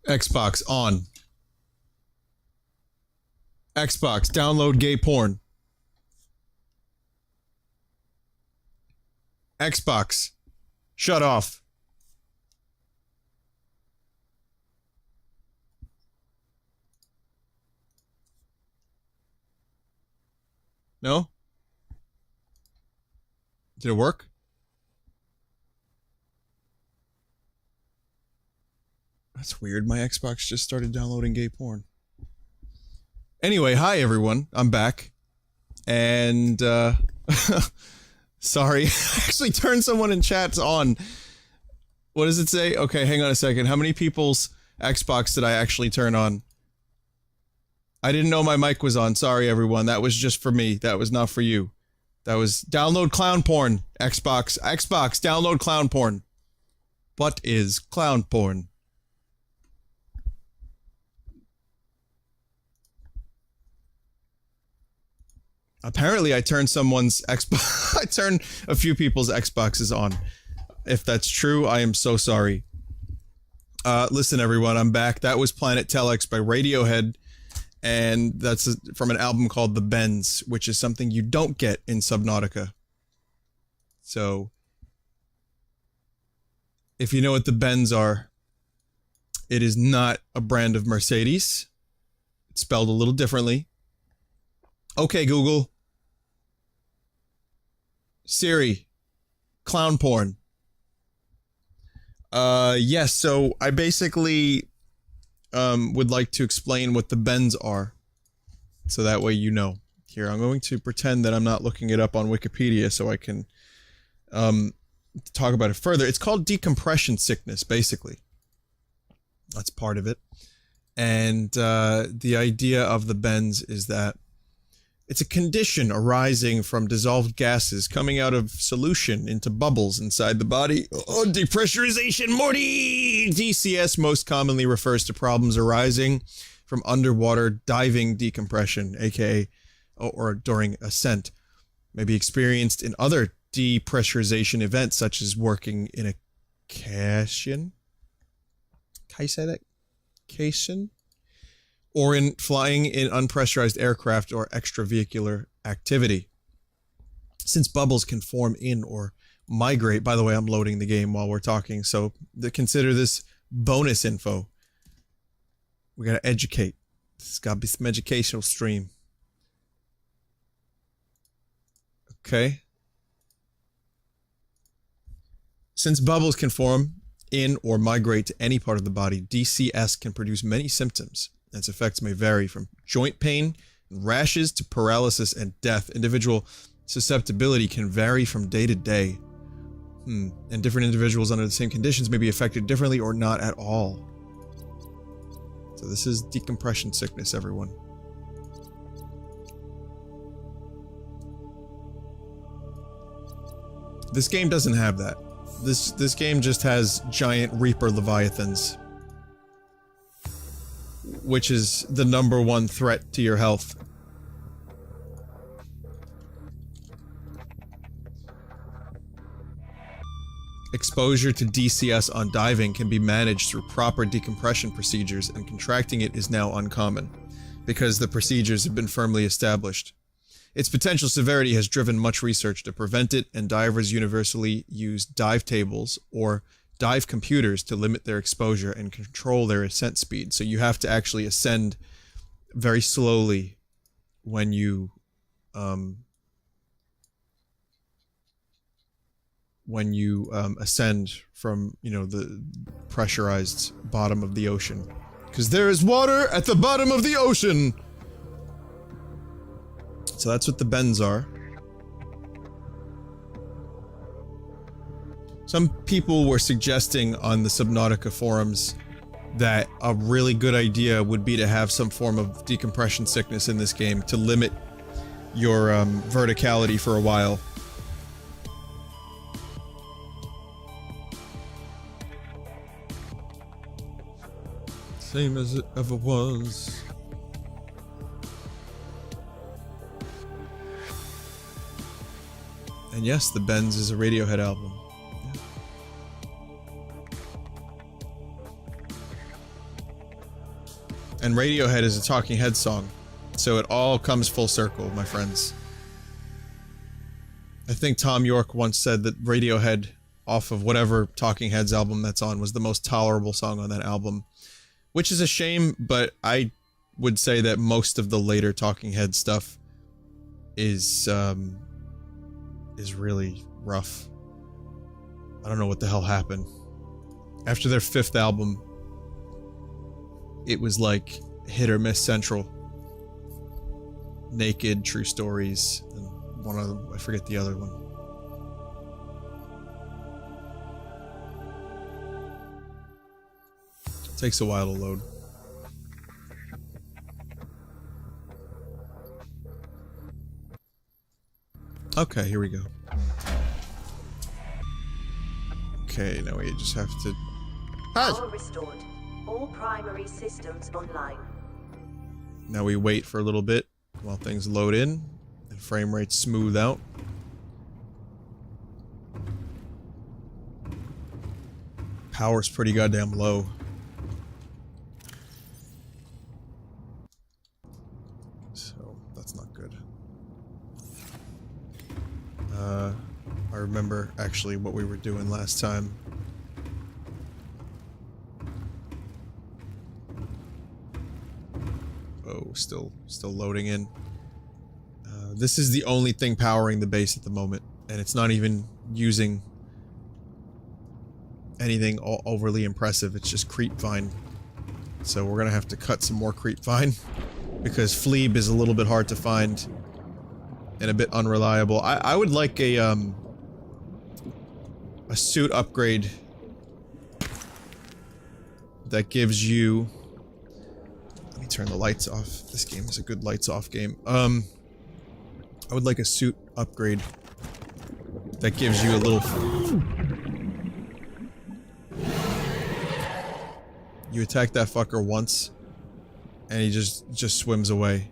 Xbox on. Xbox, download gay porn. Xbox, shut off. No? Did it work? That's weird. My Xbox just started downloading gay porn. Anyway, hi everyone. I'm back. And, sorry. I actually turned someone in chat on. What does it say? Okay, hang on a second. How many people's Xbox did I actually turn on? I didn't know my mic was on. Sorry, everyone. That was just for me. That was not for you. That was download clown porn. Xbox, download clown porn. What is clown porn? Apparently, I turned someone's Xbox. I turned a few people's Xboxes on. If that's true, I am so sorry. Listen, everyone, I'm back. That was Planet Telex by Radiohead. And that's from an album called The Bends, which is something you don't get in Subnautica. So, if you know what the Bends are, it is not a brand of Mercedes. It's spelled a little differently. Okay, Google. Siri. Clown porn. Yes, so I basically would like to explain what the Bends are. So that way you know. Here, I'm going to pretend that I'm not looking it up on Wikipedia so I can talk about it further. It's called decompression sickness, basically. That's part of it. And the idea of the Bends is that it's a condition arising from dissolved gases coming out of solution into bubbles inside the body. Oh, depressurization, Morty! DCS most commonly refers to problems arising from underwater diving decompression, aka or during ascent. May be experienced in other depressurization events such as working in a caisson? Can I say that? Caisson? Or in flying in unpressurized aircraft or extravehicular activity. Since bubbles can form in or migrate, by the way, I'm loading the game while we're talking, so consider this bonus info. We gotta educate. This has gotta be some educational stream. Okay. Since bubbles can form in or migrate to any part of the body, DCS can produce many symptoms. Its effects may vary from joint pain, rashes, to paralysis and death. Individual susceptibility can vary from day to day. And different individuals under the same conditions may be affected differently or not at all. So this is decompression sickness, everyone. This game doesn't have that. This game just has giant Reaper Leviathans, which is the #1 threat to your health. Exposure to DCS on diving can be managed through proper decompression procedures, and contracting it is now uncommon, because the procedures have been firmly established. Its potential severity has driven much research to prevent it, and divers universally use dive tables or dive computers to limit their exposure and control their ascent speed. So you have to actually ascend very slowly when you ascend from, you know, the pressurized bottom of the ocean. Because there is water at the bottom of the ocean! So that's what the Bends are. Some people were suggesting on the Subnautica forums that a really good idea would be to have some form of decompression sickness in this game to limit your verticality for a while. Same as it ever was. And yes, The Bends is a Radiohead album. And Radiohead is a Talking Heads song. So it all comes full circle, my friends. I think Tom York once said that Radiohead, off of whatever Talking Heads album that's on, was the most tolerable song on that album. Which is a shame, but I would say that most of the later Talking Heads stuff is really rough. I don't know what the hell happened. After their 5th album, it was like hit or miss central. Naked, True Stories, and one of them, I forget the other one. It takes a while to load. Okay, here we go. Okay, now we just have to... Power restored. All primary systems online. Now we wait for a little bit while things load in and frame rates smooth out. Power's pretty goddamn low. So, that's not good. I remember actually what we were doing last time. Oh, still loading in. This is the only thing powering the base at the moment, and it's not even using anything overly impressive. It's just creepvine. So we're gonna have to cut some more creepvine because Fleeb is a little bit hard to find and a bit unreliable. I would like a suit upgrade that gives you... Let me turn the lights off. This game is a good lights off game. I would like a suit upgrade that gives you a little... You attack that fucker once, and he just swims away.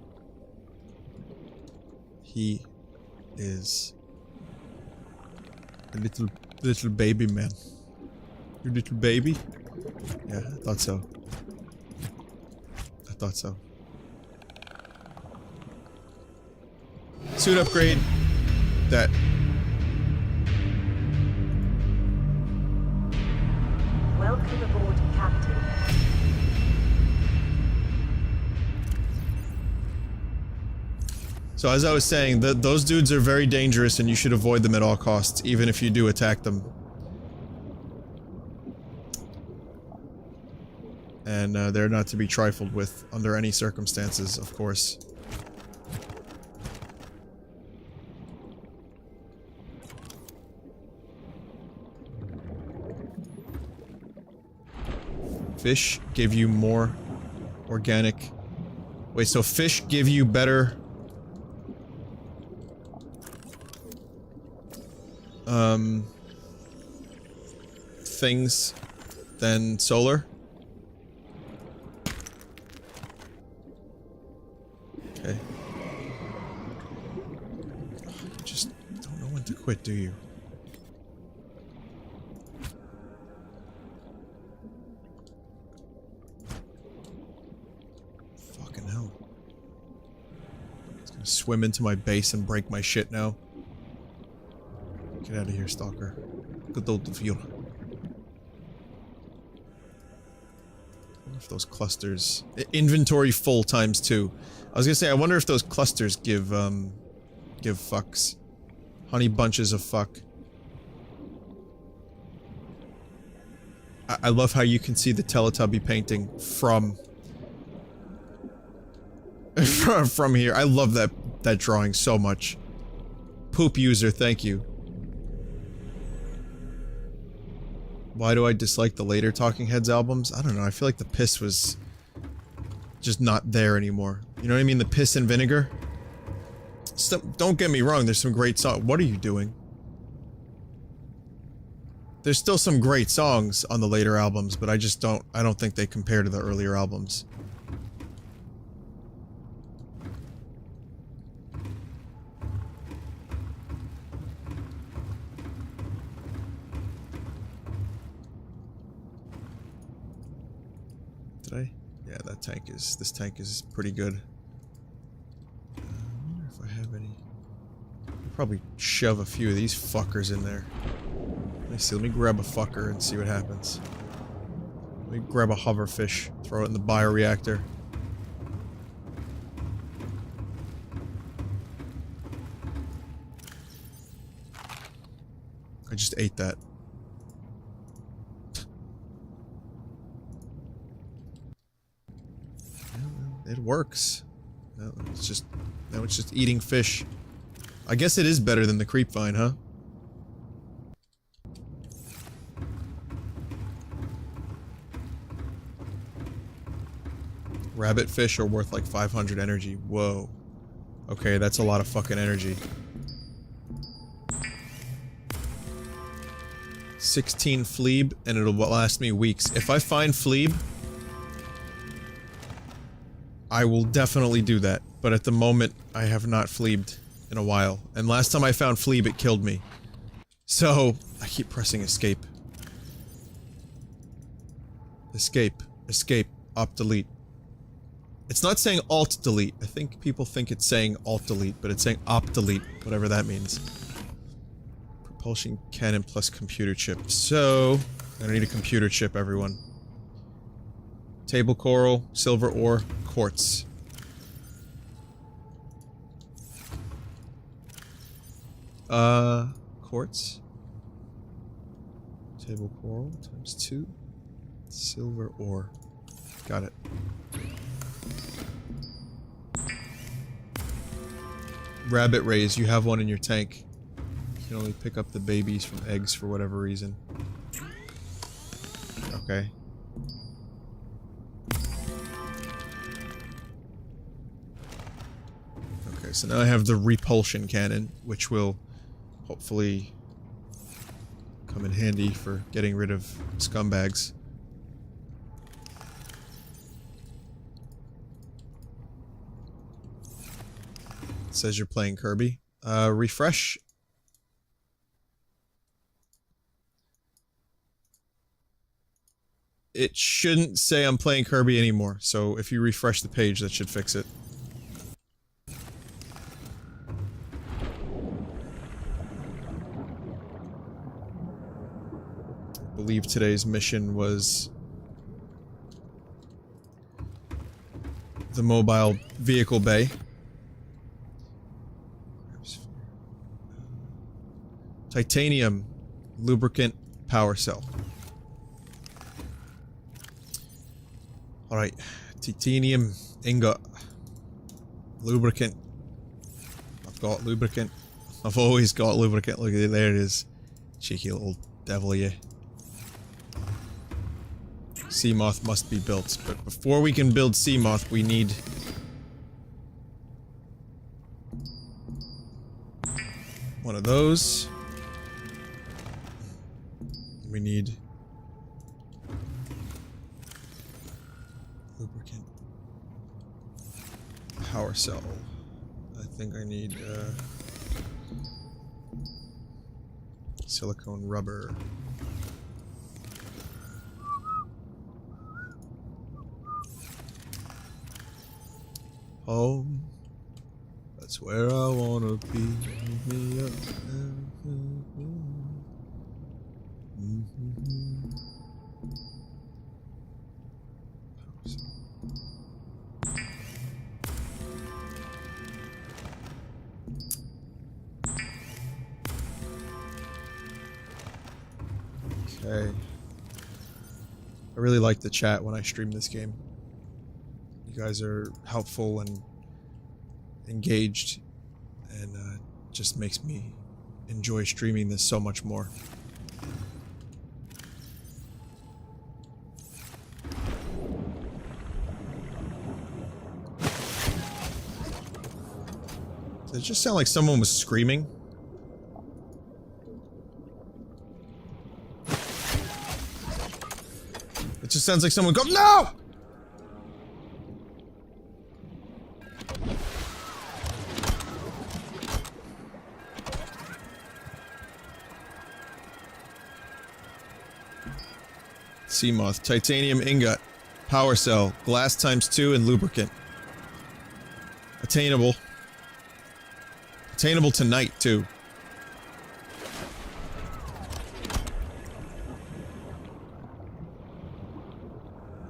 He is a little baby man. You little baby? Yeah, I thought so. I thought so. Suit upgrade that Welcome aboard, Captain. So as I was saying, those dudes are very dangerous and you should avoid them at all costs, even if you do attack them. And they're not to be trifled with under any circumstances, of course. Fish give you more organic... Wait, so fish give you better... things than solar? Okay. You just don't know when to quit, do you? Fucking hell. It's gonna swim into my base and break my shit now. Get out of here, stalker. Good old of you. If those clusters... Inventory full times 2. I was gonna say, I wonder if those clusters give fucks. Honey bunches of fuck. I love how you can see the Teletubby painting from... from here. I love that drawing so much. Poop user, thank you. Why do I dislike the later Talking Heads albums? I don't know, I feel like the piss was just not there anymore. You know what I mean? The piss and vinegar? Don't get me wrong, there's some great songs. What are you doing? There's still some great songs on the later albums, but I don't think they compare to the earlier albums. Yeah, this tank is pretty good. I wonder if I have any... I'll probably shove a few of these fuckers in there. Let me see, let me grab a fucker and see what happens. Let me grab a hoverfish, throw it in the bioreactor. I just ate that. It works. No, it's just eating fish. I guess it is better than the creep vine, huh? Rabbit fish are worth like 500 energy. Whoa. Okay, that's a lot of fucking energy. 16 fleeb, and it'll last me weeks. If I find fleeb, I will definitely do that. But at the moment, I have not fleebed in a while. And last time I found fleeb, it killed me. So, I keep pressing escape. Escape. Escape. Op-delete. It's not saying alt-delete. I think people think it's saying alt-delete, but it's saying op-delete, whatever that means. Propulsion cannon plus computer chip. So, I don't need a computer chip, everyone. Table coral, silver ore, quartz. Quartz. Table coral times 2. Silver ore. Got it. Rabbit rays, you have one in your tank. You can only pick up the babies from eggs for whatever reason. Okay. Okay, so now I have the repulsion cannon, which will hopefully come in handy for getting rid of scumbags. It says you're playing Kirby. Refresh. It shouldn't say I'm playing Kirby anymore, so if you refresh the page, that should fix it. I believe today's mission was the mobile vehicle bay. Titanium lubricant power cell. Alright, titanium ingot. Lubricant. I've got lubricant. I've always got lubricant. Look at it, there it is. Cheeky little devil, yeah. Seamoth must be built, but before we can build Seamoth, we need... one of those. We need... lubricant. Power cell. I think I need, silicone rubber. Home. That's where I wanna be. Meet me up. Okay. I really like the chat when I stream this game. You guys are helpful and engaged, and just makes me enjoy streaming this so much more. Did it just sound like someone was screaming? It just sounds like someone go, no! Seamoth, titanium ingot. Power cell, glass ×2, and lubricant. Attainable. Attainable tonight, too.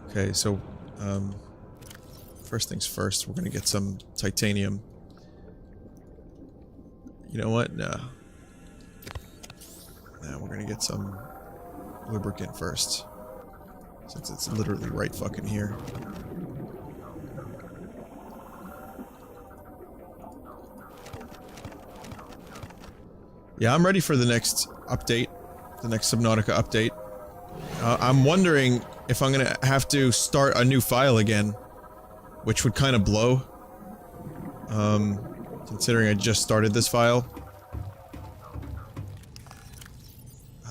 Okay, so, first things first, we're gonna get some titanium. You know what? No. Nah, we're gonna get some lubricant first. Since it's literally right fucking here. Yeah, I'm ready for the next update. The next Subnautica update. I'm wondering if I'm gonna have to start a new file again. Which would kind of blow. Considering I just started this file.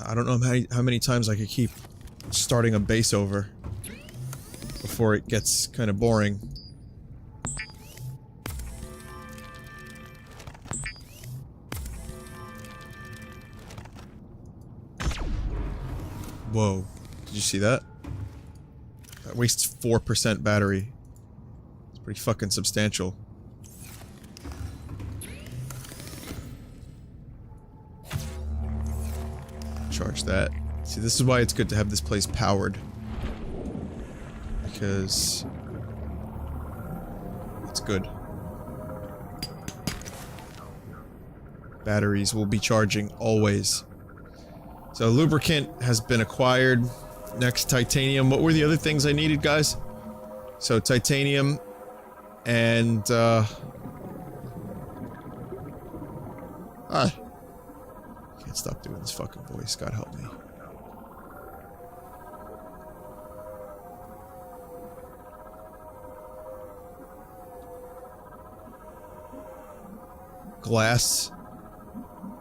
I don't know how many times I could keep starting a base over before it gets kind of boring. Whoa. Did you see that? That wastes 4% battery. It's pretty fucking substantial. Charge that. See, this is why it's good to have this place powered. Because it's good. Batteries will be charging always. So lubricant has been acquired. Next, titanium. What were the other things I needed, guys? So titanium and can't stop doing this fucking voice. God help me. Glass.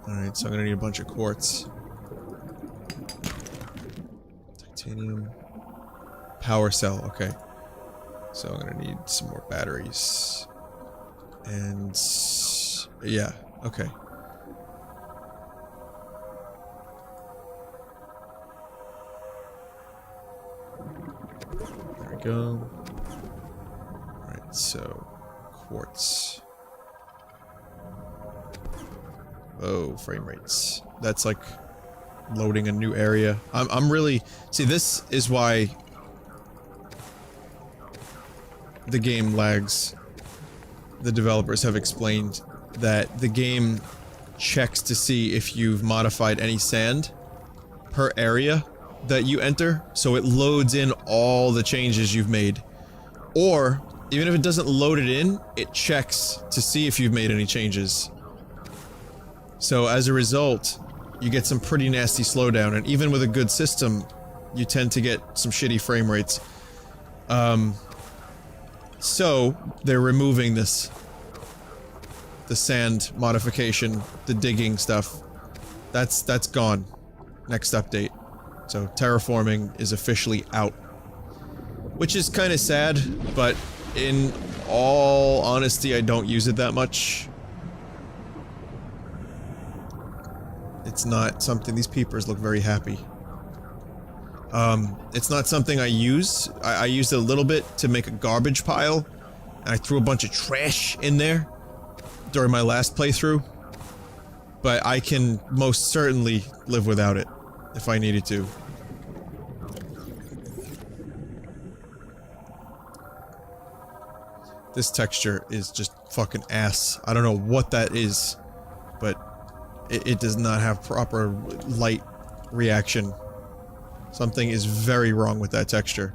Alright, so I'm gonna need a bunch of quartz. Titanium. Power cell, okay. So I'm gonna need some more batteries. And... yeah, okay. There we go. Alright, so... quartz. Oh, frame rates. That's like loading a new area. I'm really... see, this is why the game lags. The developers have explained that the game checks to see if you've modified any sand per area that you enter, so it loads in all the changes you've made. Or, even if it doesn't load it in, it checks to see if you've made any changes. So as a result, you get some pretty nasty slowdown, and even with a good system, you tend to get some shitty frame rates. So, they're removing this. The sand modification, the digging stuff. That's gone. Next update. So, terraforming is officially out. Which is kinda sad, but in all honesty, I don't use it that much. It's not something— these peepers look very happy. It's not something I use. I used it a little bit to make a garbage pile, and I threw a bunch of trash in there during my last playthrough. But I can most certainly live without it, if I needed to. This texture is just fucking ass. I don't know what that is, but it does not have proper light reaction. Something is very wrong with that texture.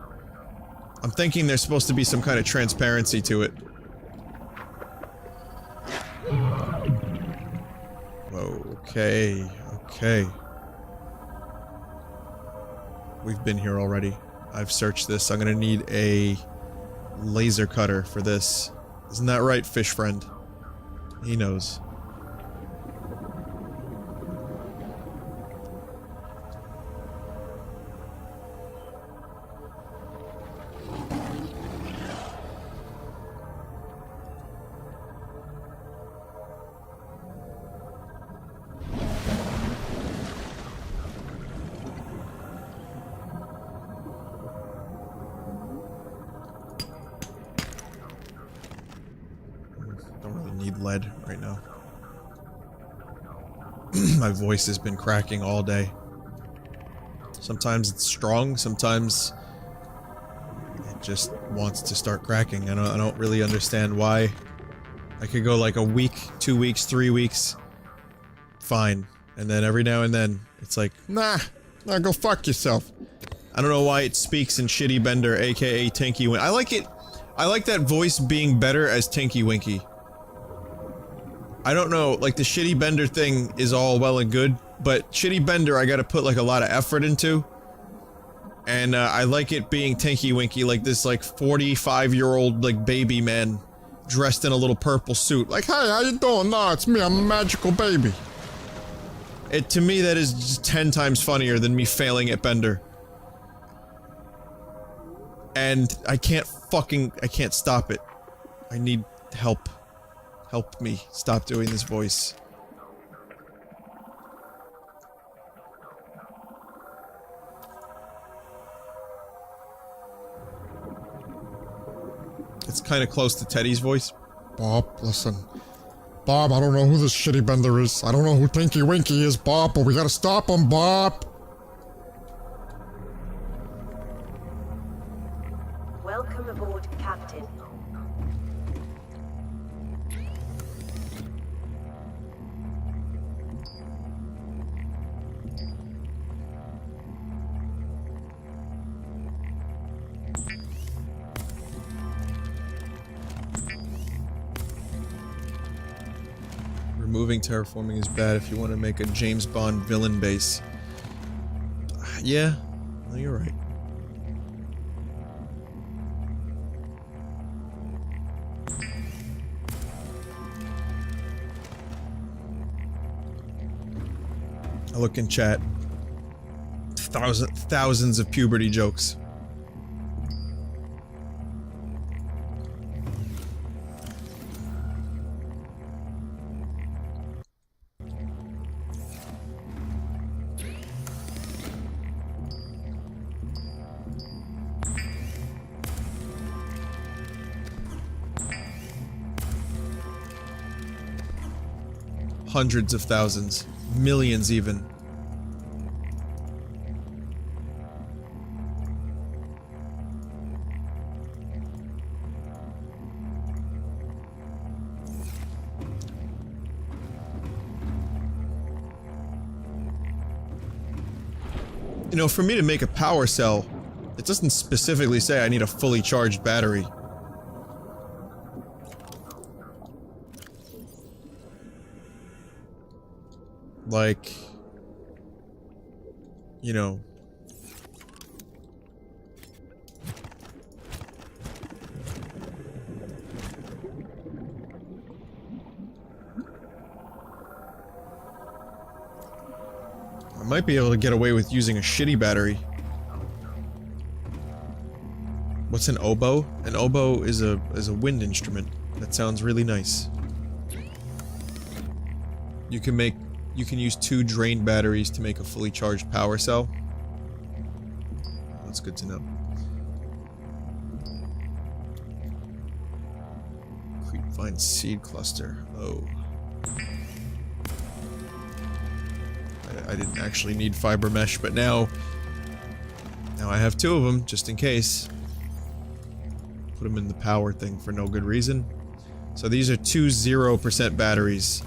I'm thinking there's supposed to be some kind of transparency to it. Okay, okay. We've been here already. I've searched this. I'm gonna need a laser cutter for this. Isn't that right, fish friend? He knows. need lead right now. My voice has been cracking all day. Sometimes it's strong, sometimes it just wants to start cracking. I don't really understand why. I could go like a week, 2 weeks, 3 weeks, fine. And then every now and then, it's like, nah, go fuck yourself. I don't know why it speaks in Shitty Bender, aka Tinky Winky. I like it. I like that voice being better as Tinky Winky. I don't know, like the Shitty Bender thing is all well and good, but Shitty Bender I gotta put like a lot of effort into. And I like it being Tinky Winky, like this like 45-year-old like baby man dressed in a little purple suit. Like, hey, how you doing? No, it's me, I'm a magical baby. To me that is just 10 times funnier than me failing at Bender. And I can't stop it. I need help. Help me stop doing this voice. It's kind of close to Teddy's voice. Bob, listen. Bob, I don't know who this Shitty Bender is. I don't know who Tinky Winky is, Bob, but we gotta stop him, Bob! Welcome aboard, Captain. Removing terraforming is bad if you want to make a James Bond villain base. Yeah, no, you're right. I look in chat. Thousands of puberty jokes. Hundreds of thousands. Millions even. You know, for me to make a power cell, it doesn't specifically say I need a fully charged battery. Like, you know, I might be able to get away with using a shitty battery. What's an oboe? An oboe is a wind instrument. That sounds really nice. You can use 2 drained batteries to make a fully charged power cell. That's good to know. Creepvine seed cluster. Oh. I didn't actually need fiber mesh, but now I have 2 of them, just in case. Put them in the power thing for no good reason. So these are 2 0% batteries.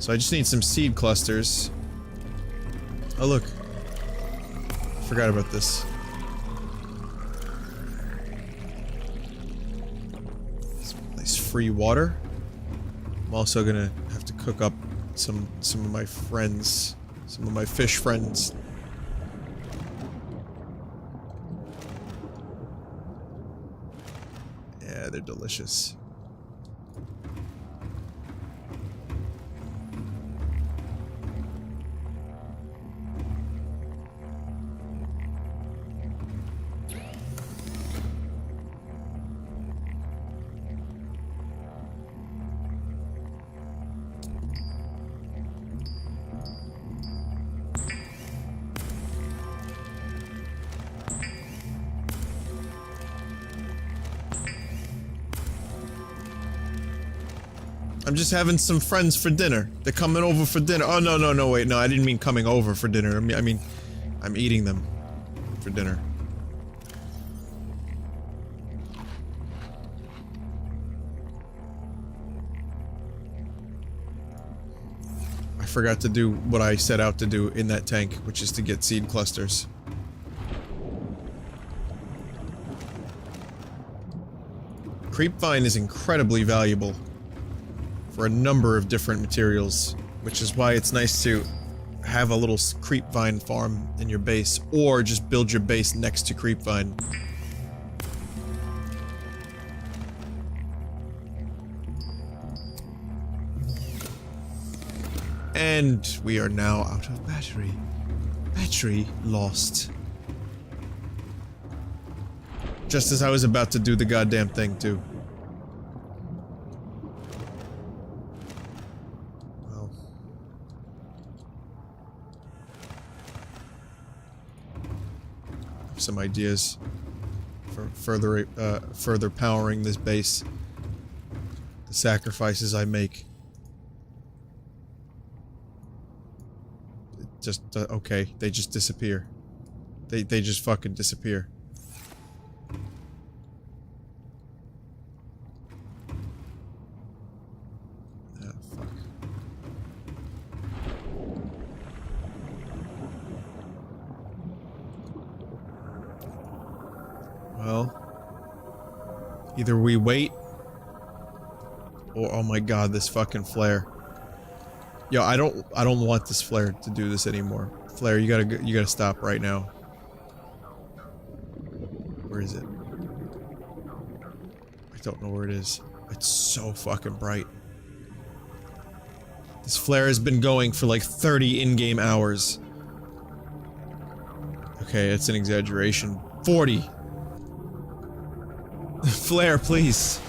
So I just need some seed clusters. Oh look. Forgot about this. Some nice free water. I'm also gonna have to cook up some of my friends. Some of my fish friends. Yeah, they're delicious. I'm just having some friends for dinner. They're coming over for dinner. Oh, no, wait, no, I didn't mean coming over for dinner. I mean, I'm eating them for dinner. I forgot to do what I set out to do in that tank, which is to get seed clusters. Creepvine is incredibly valuable for a number of different materials, which is why it's nice to have a little creepvine farm in your base, or just build your base next to creepvine. And we are now out of battery. Battery lost. Just as I was about to do the goddamn thing, too. Well. Some ideas for further powering this base. The sacrifices I make. Just, okay, they just disappear. They just fucking disappear. Ah, fuck. Well, either we wait, or oh my god, this fucking flare. Yo, I don't want this flare to do this anymore. Flare, you gotta stop right now. Where is it? I don't know where it is. It's so fucking bright. This flare has been going for like 30 in-game hours. Okay, it's an exaggeration. 40! Flare, please!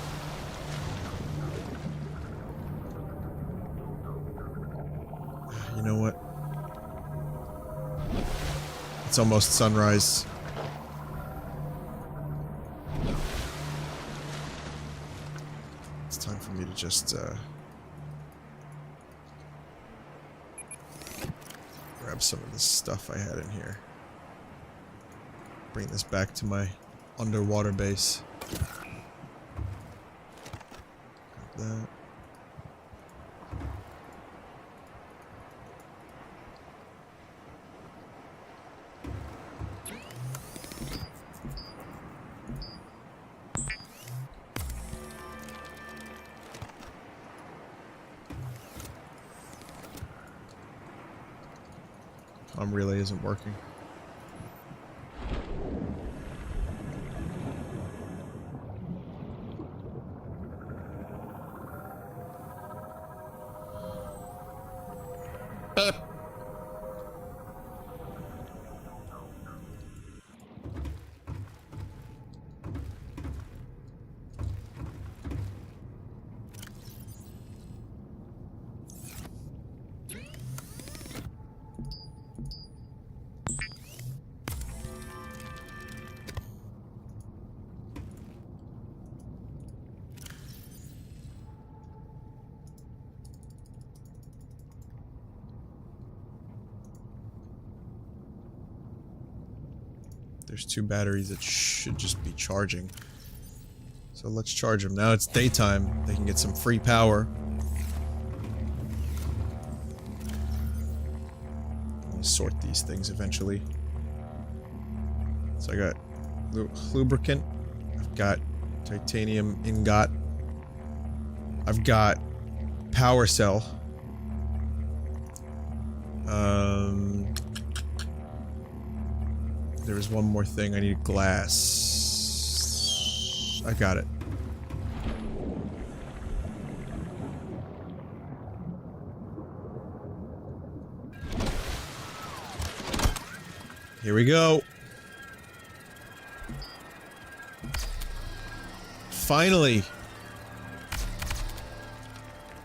You know what? It's almost sunrise. It's time for me to just, grab some of this stuff I had in here. Bring this back to my underwater base. Grab that. Relay isn't working. There's 2 batteries that should just be charging. So let's charge them. Now it's daytime. They can get some free power. Let me sort these things eventually. So I got lubricant. I've got titanium ingot. I've got power cell. There was one more thing. I need glass. I got it. Here we go. Finally.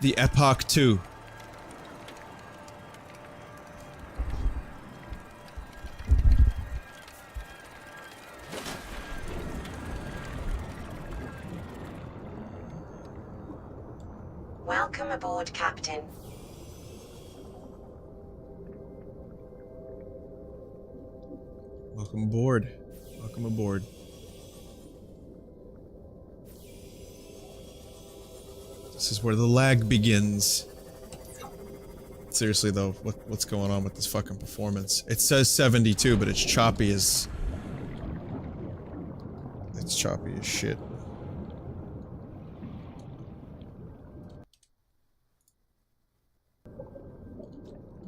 The Epoch 2. Welcome aboard, Captain. Welcome aboard. Welcome aboard. This is where the lag begins. Seriously though, what's going on with this fucking performance? It says 72, but it's choppy as... It's choppy as shit.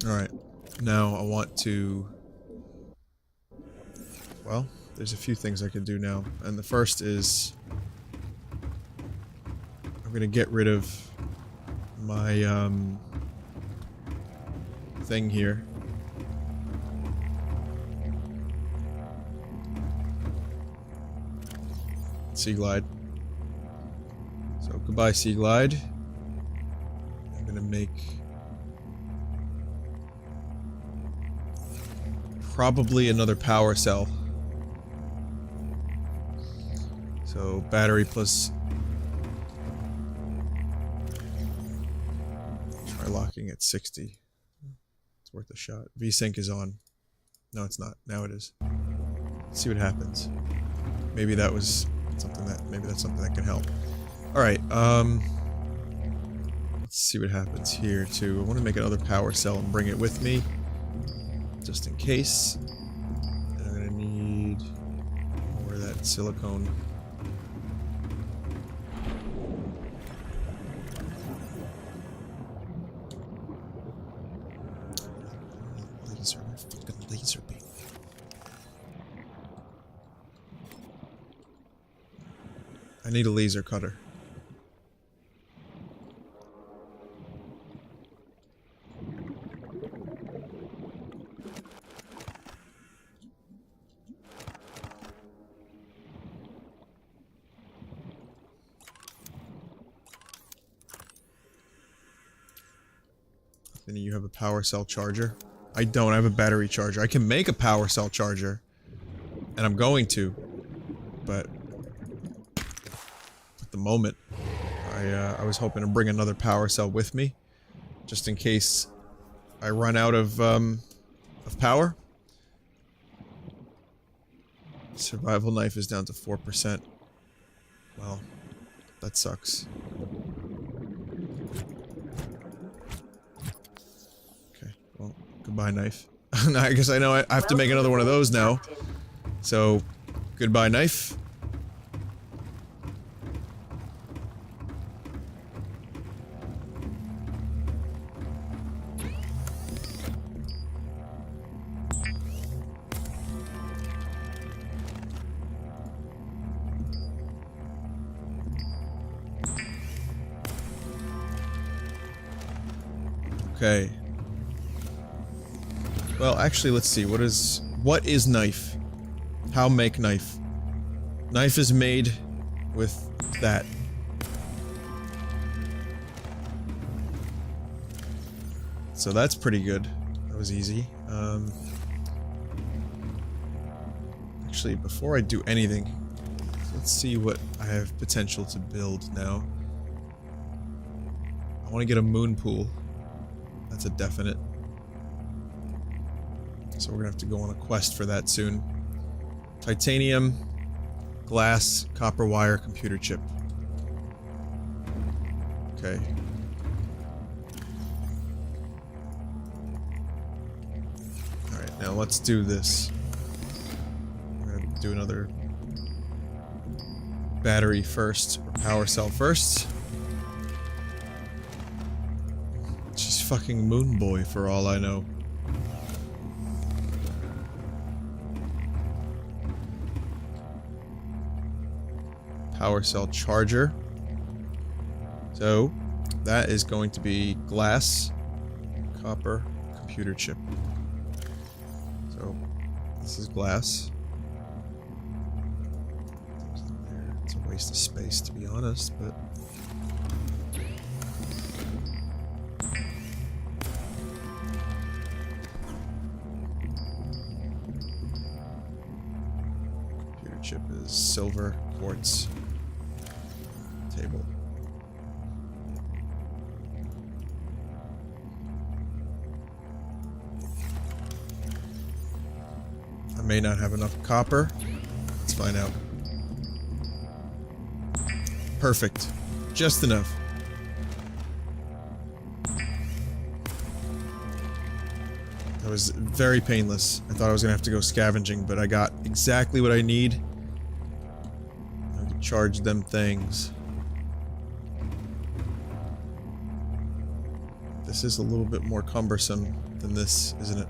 Alright, now I want to... Well, there's a few things I could do now, and the first is... I'm gonna get rid of my, thing here. Sea Glide. So, goodbye, Sea Glide. I'm gonna make... probably another power cell. So, battery plus... Try locking at 60. It's worth a shot. VSync is on. No, it's not. Now it is. Let's see what happens. Maybe that was something that... Maybe that's something that can help. Alright, let's see what happens here, too. I want to make another power cell and bring it with me. Just in case. And I'm gonna need more of that silicone. Laser, fucking laser beam. I need a laser cutter. Vinny, you have a power cell charger? I don't, I have a battery charger. I can make a power cell charger. And I'm going to. But... at the moment, I was hoping to bring another power cell with me. Just in case I run out of power. Survival knife is down to 4%. Well, that sucks. Well, goodbye knife. I guess I know I have to make another one of those now. So, goodbye knife. Okay. Well, actually, let's see. What is knife? How make knife? Knife is made with that. So that's pretty good. That was easy. Actually, before I do anything, let's see what I have potential to build now. I want to get a moonpool. That's a definite. So we're gonna have to go on a quest for that soon. Titanium, glass, copper wire, computer chip. Okay. Alright, now let's do this. We're gonna do another battery first, or power cell first. She's fucking Moon Boy for all I know. Power cell charger. So, that is going to be glass, copper, computer chip. So, this is glass. It's a waste of space, to be honest, but... computer chip is silver, quartz. Table. may not have enough copper. Let's find out. Perfect. Just enough. That was very painless. I thought I was gonna have to go scavenging, but I got exactly what I need. I can charge them things. This is a little bit more cumbersome than this, isn't it?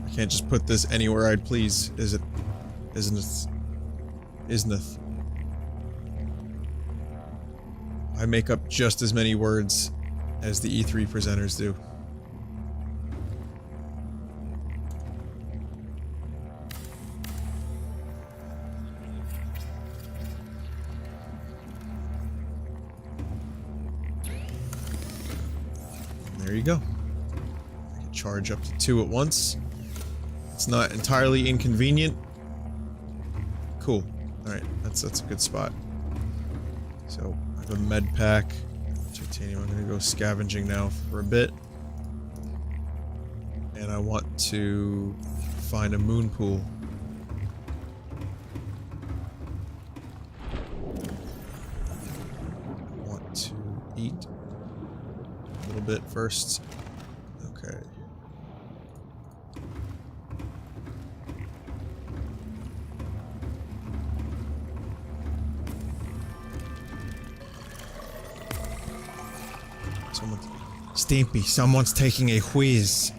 I can't just put this anywhere I'd please, is it? Isn't it? Isn't it? I make up just as many words as the E3 presenters do. There you go. I can charge up to 2 at once. It's not entirely inconvenient. Cool. Alright, that's a good spot. So, I have a med pack. Titanium, I'm gonna go scavenging now for a bit. And I want to find a moon pool. I want to eat a little bit first. Okay. Stimpy, someone's taking a wheeze.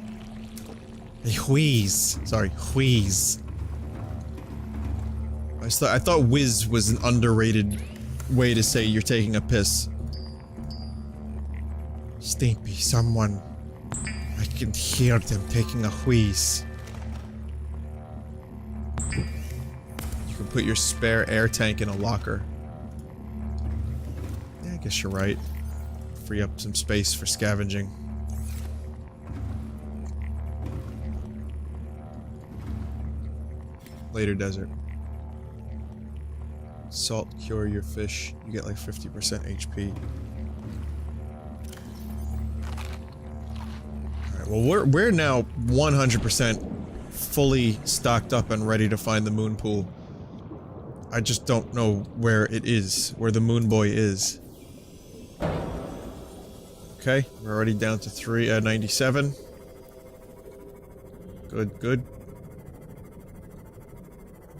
A wheeze. Sorry, wheeze. I thought whiz was an underrated way to say you're taking a piss. Stimpy, someone... I can hear them taking a wheeze. You can put your spare air tank in a locker. Yeah, I guess you're right. Free up some space for scavenging. Later desert. Salt cure your fish. You get like 50% HP. Alright, well we're now 100% fully stocked up and ready to find the moon pool. I just don't know where it is, where the moon boy is. Okay, we're already down to 97. Good, good.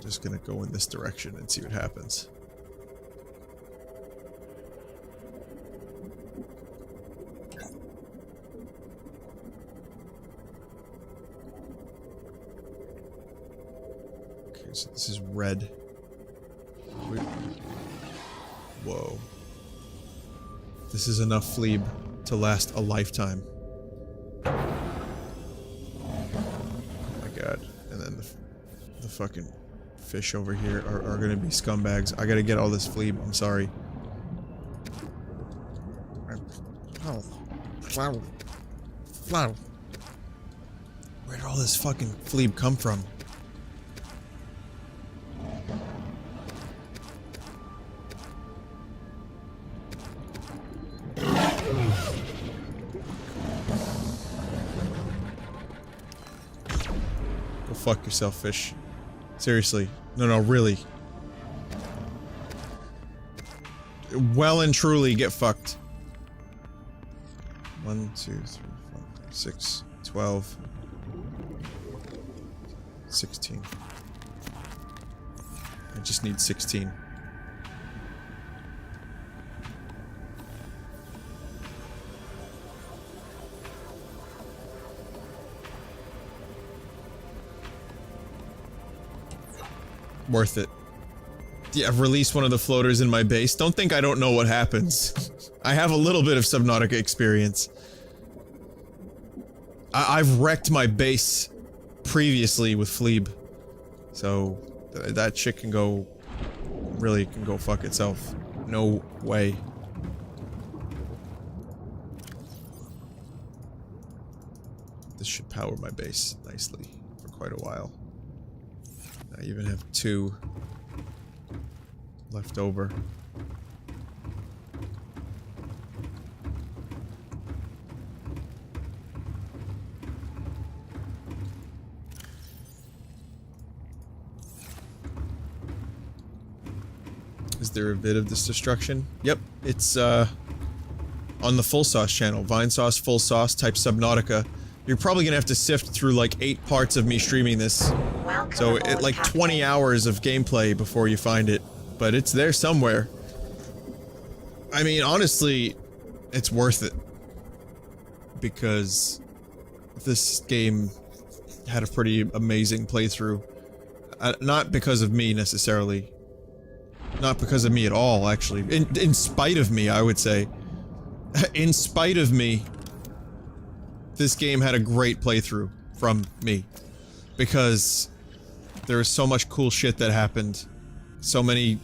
Just gonna go in this direction and see what happens. Okay, so this is red. Whoa. This is enough fleeb to last a lifetime. Oh my god. And then the fucking fish over here are gonna be scumbags. I gotta get all this fleeb, I'm sorry. Oh. Where'd all this fucking fleeb come from? Fuck yourself, fish. Seriously. No, really. Well and truly get fucked. 1, 2, 3, 4, 5, 6, 12, 16. I just need 16. Worth it. Yeah, I've released one of the floaters in my base. Don't think I don't know what happens. I have a little bit of Subnautica experience. I've wrecked my base previously with Fleeb. So, that shit can go... really can go fuck itself. No way. This should power my base nicely for quite a while. I even have 2 left over. Is there a vid of this destruction? Yep, it's on the Full Sauce channel. Vinesauce, Full Sauce, type Subnautica. You're probably gonna have to sift through like 8 parts of me streaming this. So it like 20 hours of gameplay before you find it. But it's there somewhere. I mean, honestly, it's worth it. Because this game had a pretty amazing playthrough. Not because of me, necessarily. Not because of me at all, actually. In spite of me, I would say. In spite of me, this game had a great playthrough from me. Because there was so much cool shit that happened. So many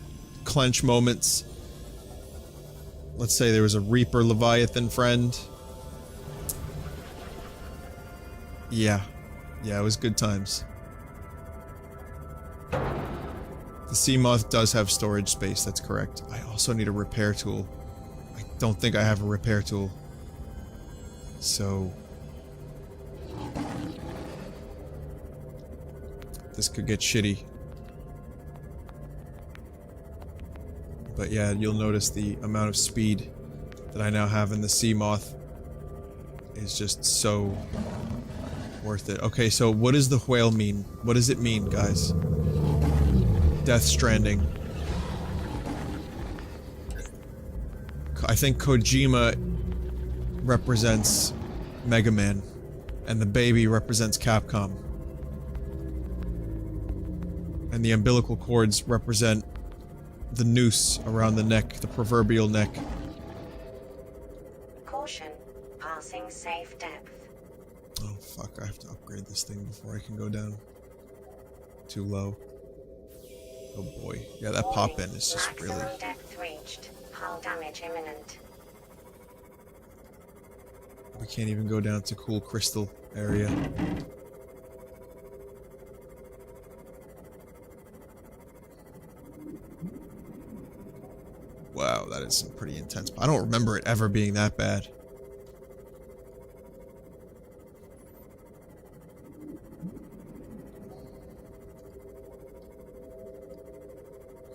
clench moments. Let's say there was a Reaper Leviathan friend. Yeah. Yeah, it was good times. The Seamoth does have storage space, that's correct. I also need a repair tool. I don't think I have a repair tool. So... this could get shitty. But yeah, you'll notice the amount of speed that I now have in the Seamoth is just so worth it. Okay, so what does the whale mean? What does it mean, guys? Death Stranding. I think Kojima represents Mega Man, and the baby represents Capcom. And the umbilical cords represent the noose around the neck, the proverbial neck. Caution, passing safe depth. Oh fuck, I have to upgrade this thing before I can go down. Too low. Oh boy. Yeah, that pop-in is just really... Maximum depth reached. Hull damage imminent. We can't even go down to cool crystal area. Wow, that is some pretty intense. I don't remember it ever being that bad.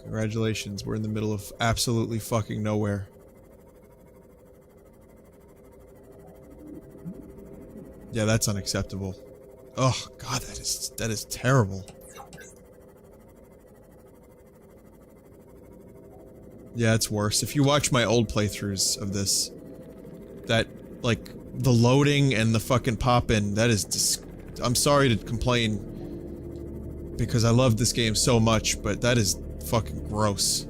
Congratulations, we're in the middle of absolutely fucking nowhere. Yeah, that's unacceptable. Oh god, that is terrible. Yeah, it's worse. If you watch my old playthroughs of this, that, like, the loading and the fucking pop-in, that is I'm sorry to complain, because I love this game so much, but that is fucking gross.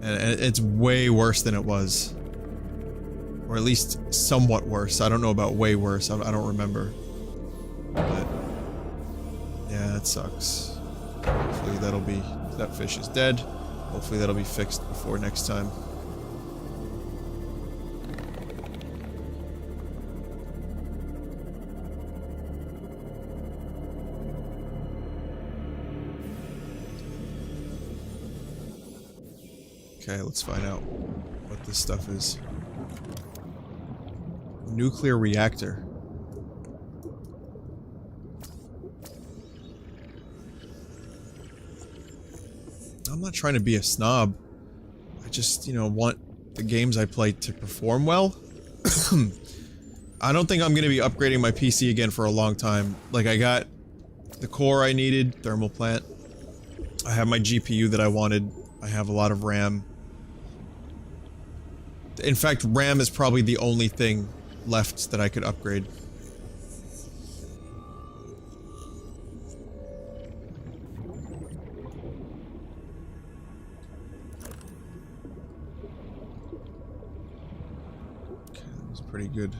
And it's way worse than it was. Or at least somewhat worse. I don't know about way worse, I don't remember. But, yeah, that sucks. Hopefully that'll be... that fish is dead. Hopefully that'll be fixed before next time. Okay, let's find out what this stuff is. Nuclear reactor. I'm not trying to be a snob. I just, you know, want the games I play to perform well. I don't think I'm gonna be upgrading my PC again for a long time. Like, I got the core I needed, thermal plant. I have my GPU that I wanted. I have a lot of RAM. In fact, RAM is probably the only thing left that I could upgrade. Pretty good.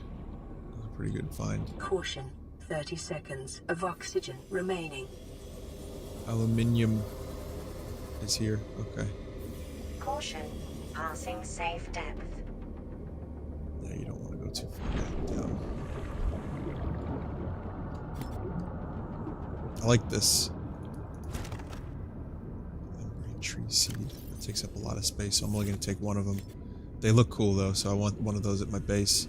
Pretty good find. Caution, 30 seconds of oxygen remaining. Aluminium is here. Okay. Caution, passing safe depth. Yeah, you don't want to go too far down. I like this. Membrane tree seed. It takes up a lot of space, so I'm only going to take one of them. They look cool though, so I want one of those at my base.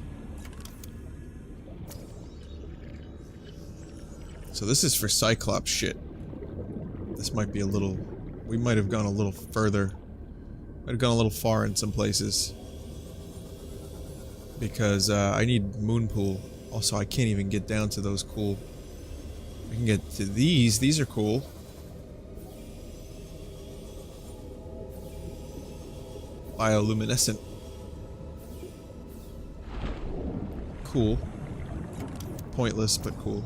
So this is for Cyclops shit. This might be a little we might have gone a little further. Might have gone a little far in some places. Because, I need moonpool. Also, I can't even get down to those cool... I can get to these. These are cool. Bioluminescent. Cool. Pointless, but cool.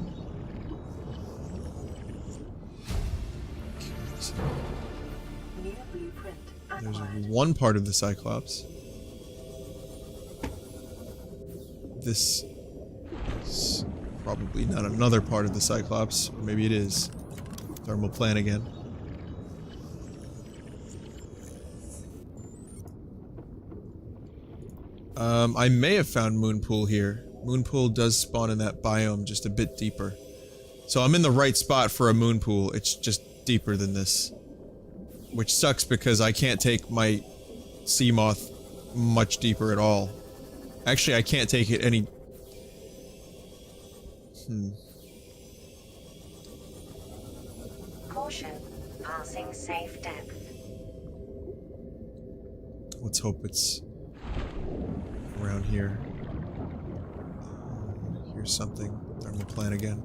New blueprint There's acquired. one part of the Cyclops. This is probably not another part of the Cyclops. Or maybe it is. Thermal plant again. I may have found moonpool here. Moonpool does spawn in that biome just a bit deeper. So I'm in the right spot for a moonpool. It's just deeper than this. Which sucks because I can't take my Seamoth much deeper at all. Actually, I can't take it any... Caution. Passing safe depth. Let's hope it's around here. Here's something. Thermal plant again.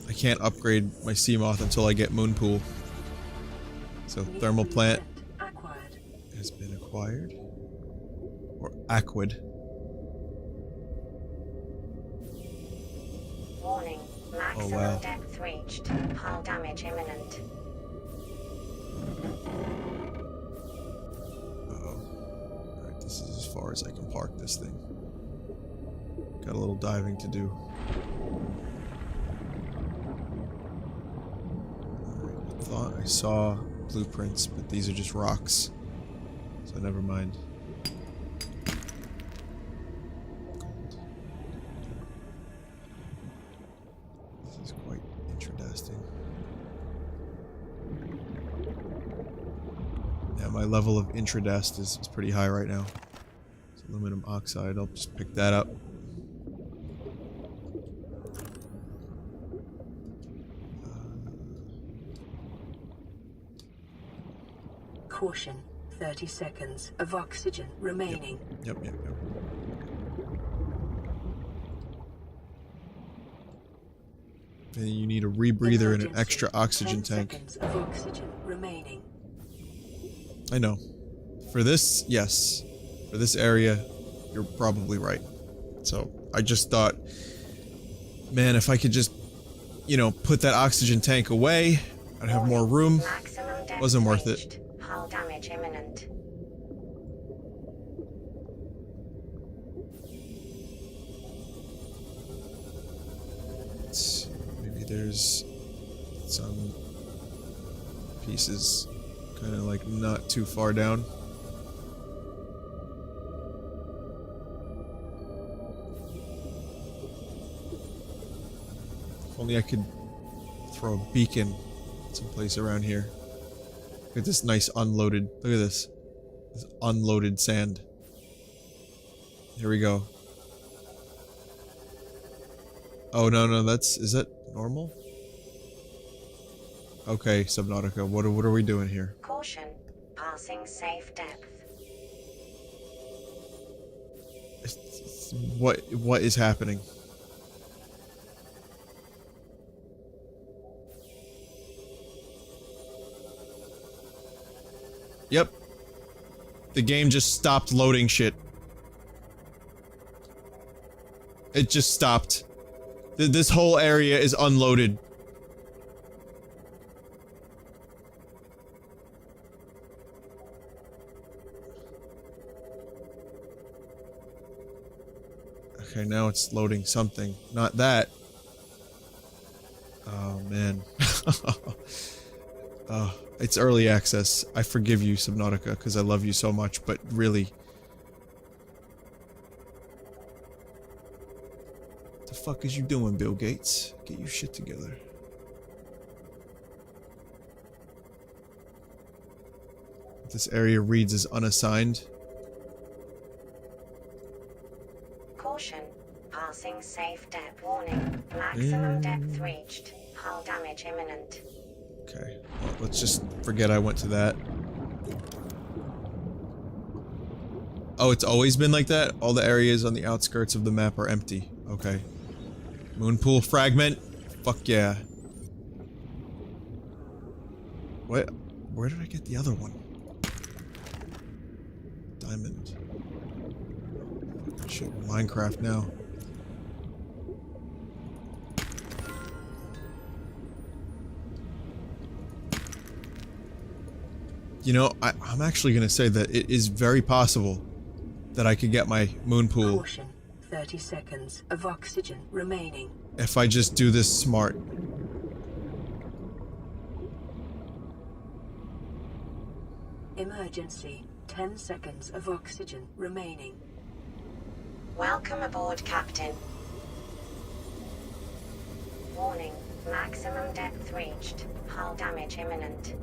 I can't upgrade my Seamoth until I get moonpool. So New thermal plant blueprint acquired. has been acquired. Or aquid. Warning. Maximum wow. depth reached. Hull damage imminent. Uh-oh. Alright, this is as far as I can park this thing. Got a little diving to do. Alright, I thought I saw blueprints, but these are just rocks. So never mind. Gold. This is quite interesting. Yeah, my level of intradest is pretty high right now. It's aluminum oxide, I'll just pick that up. Caution. 30 seconds of oxygen remaining. Yep. And you need a rebreather and an Emergency. extra oxygen 10 tank. seconds of oxygen remaining. I know. For this, yes. For this area, you're probably right. So, I just thought, man, if I could just, you know, put that oxygen tank away, I'd have more room. Maximum depth Wasn't worth it. reached. Hull damage imminent. Let's see, maybe there's some pieces kind of like not too far down. If only I could throw a beacon someplace around here. Look at this nice unloaded, look at this. This unloaded sand. Here we go. Oh, no, is that normal? Okay, Subnautica, what are we doing here? Caution. Passing safe depth. What is happening? Yep. The game just stopped loading shit. It just stopped. This whole area is unloaded. Okay, now it's loading something. Not that. Oh, man. Oh, it's early access. I forgive you, Subnautica, because I love you so much, but really... What the fuck is you doing, Bill Gates? Get your shit together. This area reads as unassigned. Caution. Passing safe depth. Warning. Maximum depth reached. Hull damage imminent. Okay, well, let's just forget I went to that. Oh, it's always been like that? All the areas on the outskirts of the map are empty. Okay. Moonpool fragment? Fuck yeah. What? Where did I get the other one? Diamond. Shit, Minecraft now. You know, I'm actually gonna say that it is very possible that I could get my moonpool. Caution, 30 seconds of oxygen remaining. If I just do this smart. Emergency, 10 seconds of oxygen remaining. Welcome aboard, Captain. Warning, maximum depth reached. Hull damage imminent.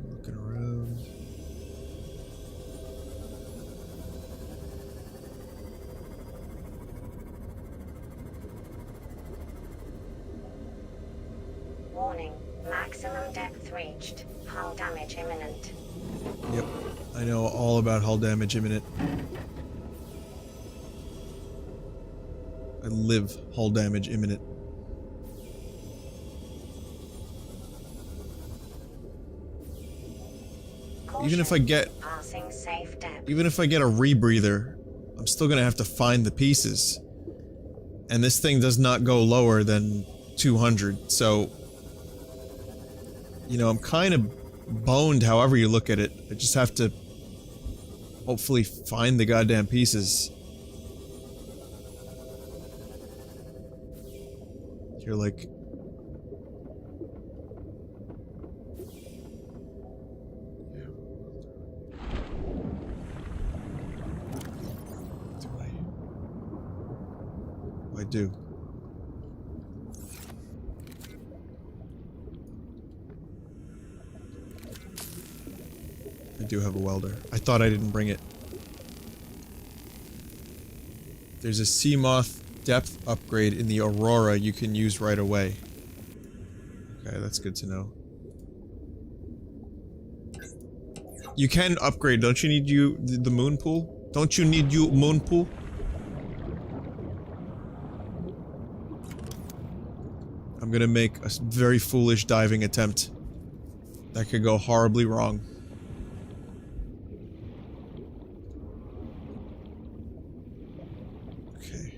Looking around. Warning, maximum depth reached. Hull damage imminent. Yep, I know all about hull damage imminent. I live hull damage imminent. Even if I get, Passing safe depth. even if I get a rebreather, I'm still gonna have to find the pieces. And this thing does not go lower than 200, so... You know, I'm kind of boned however you look at it. I just have to hopefully find the goddamn pieces. You're like... I do. I do have a welder. I thought I didn't bring it. There's a Seamoth depth upgrade in the Aurora you can use right away. Okay, that's good to know. You can upgrade, don't you need the moonpool? Don't you need moonpool? I'm gonna make a very foolish diving attempt. That could go horribly wrong. Okay.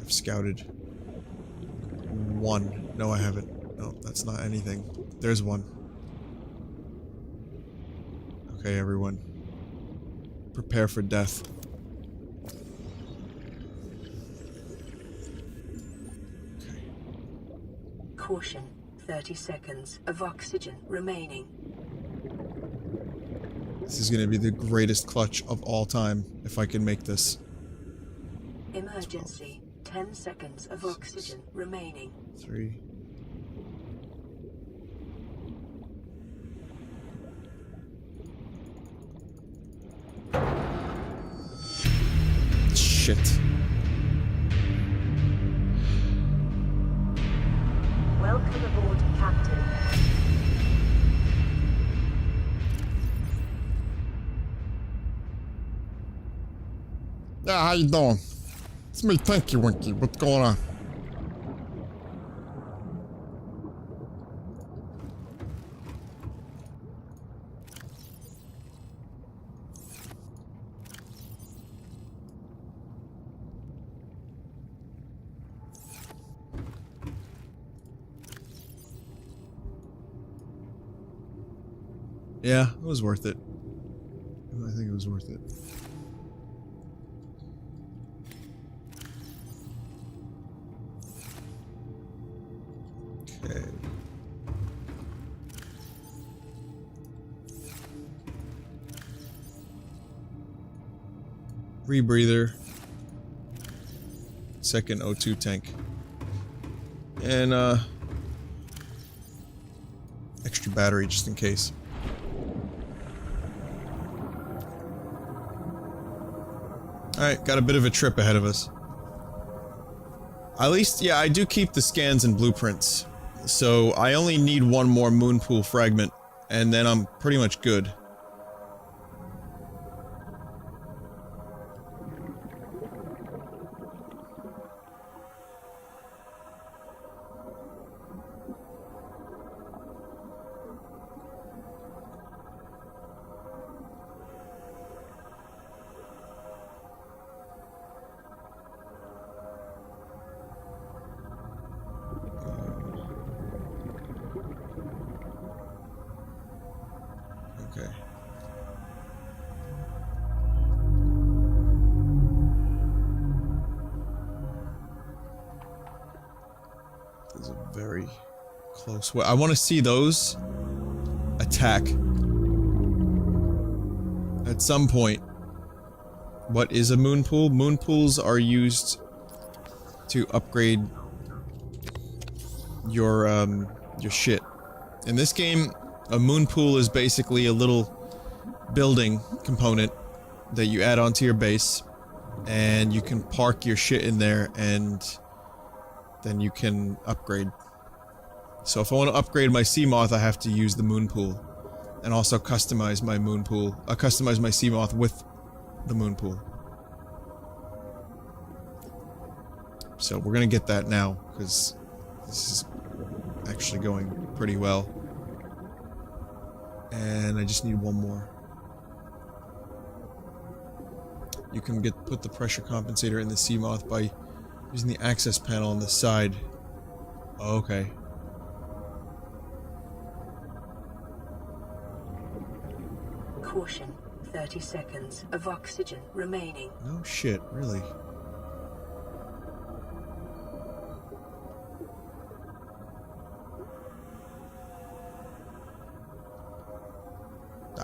I've scouted. One. No, I haven't. No, that's not anything. There's one. Okay, everyone. Prepare for death. Caution, 30 seconds of oxygen remaining. This is gonna be the greatest clutch of all time, if I can make this. Emergency, 10 seconds of oxygen remaining. 3. Shit. Welcome aboard, Captain. Yeah, how you doing? It's me, Tinky Winky. What's going on? Yeah, it was worth it. I think it was worth it. Okay. rebreather, second O2 tank, and extra battery just in case. Alright, got a bit of a trip ahead of us. At least, yeah, I do keep the scans and blueprints. So, I only need one more moonpool fragment, and then I'm pretty much good. Okay. There's a very close way. I want to see those attack at some point. What is a moonpool? Moonpools are used to upgrade your shit. In this game, a moonpool is basically a little building component that you add onto your base, and you can park your shit in there, and then you can upgrade. So if I want to upgrade my Seamoth, I have to use the moonpool, and also customize my moonpool. Customize my Seamoth with the moonpool. So we're gonna get that now, because this is actually going pretty well. And I just need one more. You can put the pressure compensator in the Seamoth by using the access panel on the side. Oh, okay. Caution. 30 seconds of oxygen remaining. No shit, really.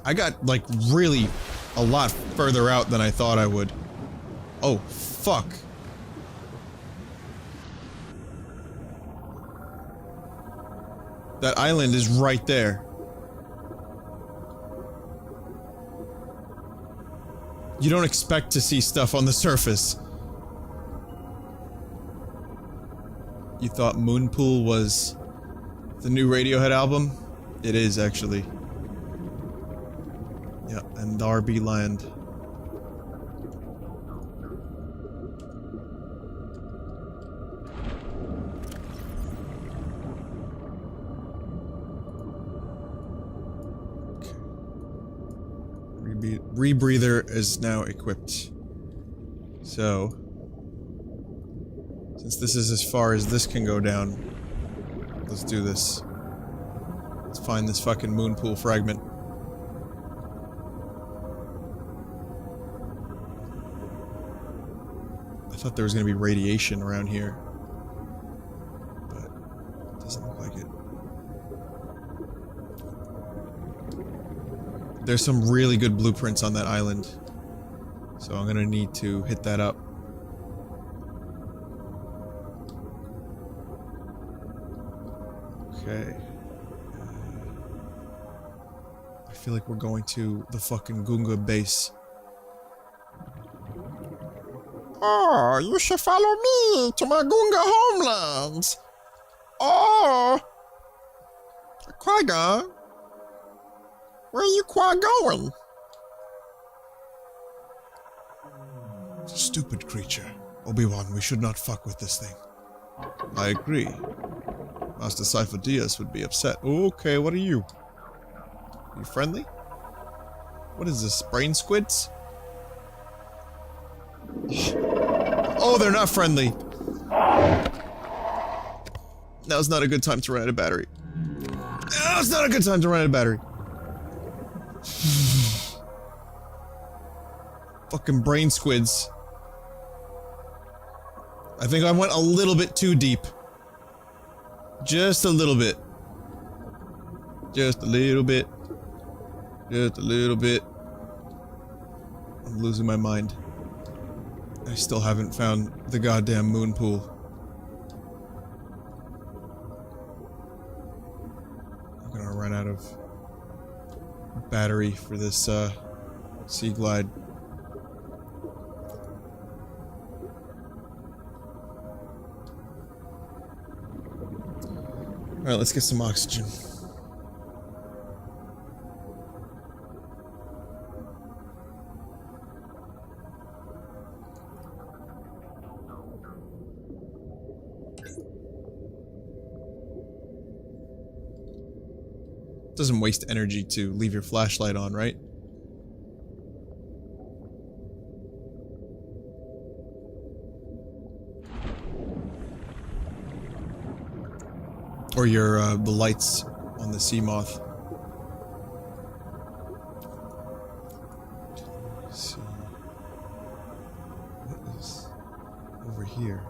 I got, like, really a lot further out than I thought I would. Oh, fuck. That island is right there. You don't expect to see stuff on the surface. You thought Moonpool was the new Radiohead album? It is, actually. Yeah, and Darby Land. Rebreather is now equipped. So, since this is as far as this can go down, let's do this. Let's find this fucking moonpool fragment. I thought there was gonna be radiation around here, but it doesn't look like it. There's some really good blueprints on that island, so I'm gonna need to hit that up. Okay. I feel like we're going to the fucking Gunga base. Oh, you should follow me to my Gunga homelands. Oh, Qui-Gon, where you going? Stupid creature. Obi-Wan, we should not fuck with this thing. I agree. Master Sifo Dyas would be upset. Okay, what are you? You friendly? What is this, brain squids? Oh, they're not friendly! Now's not a good time to run out of battery. Now's not a good time to run out of battery. Fucking brain squids. I think I went a little bit too deep. Just a little bit. Just a little bit. Just a little bit. I'm losing my mind. I still haven't found the goddamn moon pool. I'm gonna run out of battery for this sea glide. Alright, let's get some oxygen. Doesn't waste energy to leave your flashlight on, right? Or your, the lights on the Seamoth. Let's see. What is over here?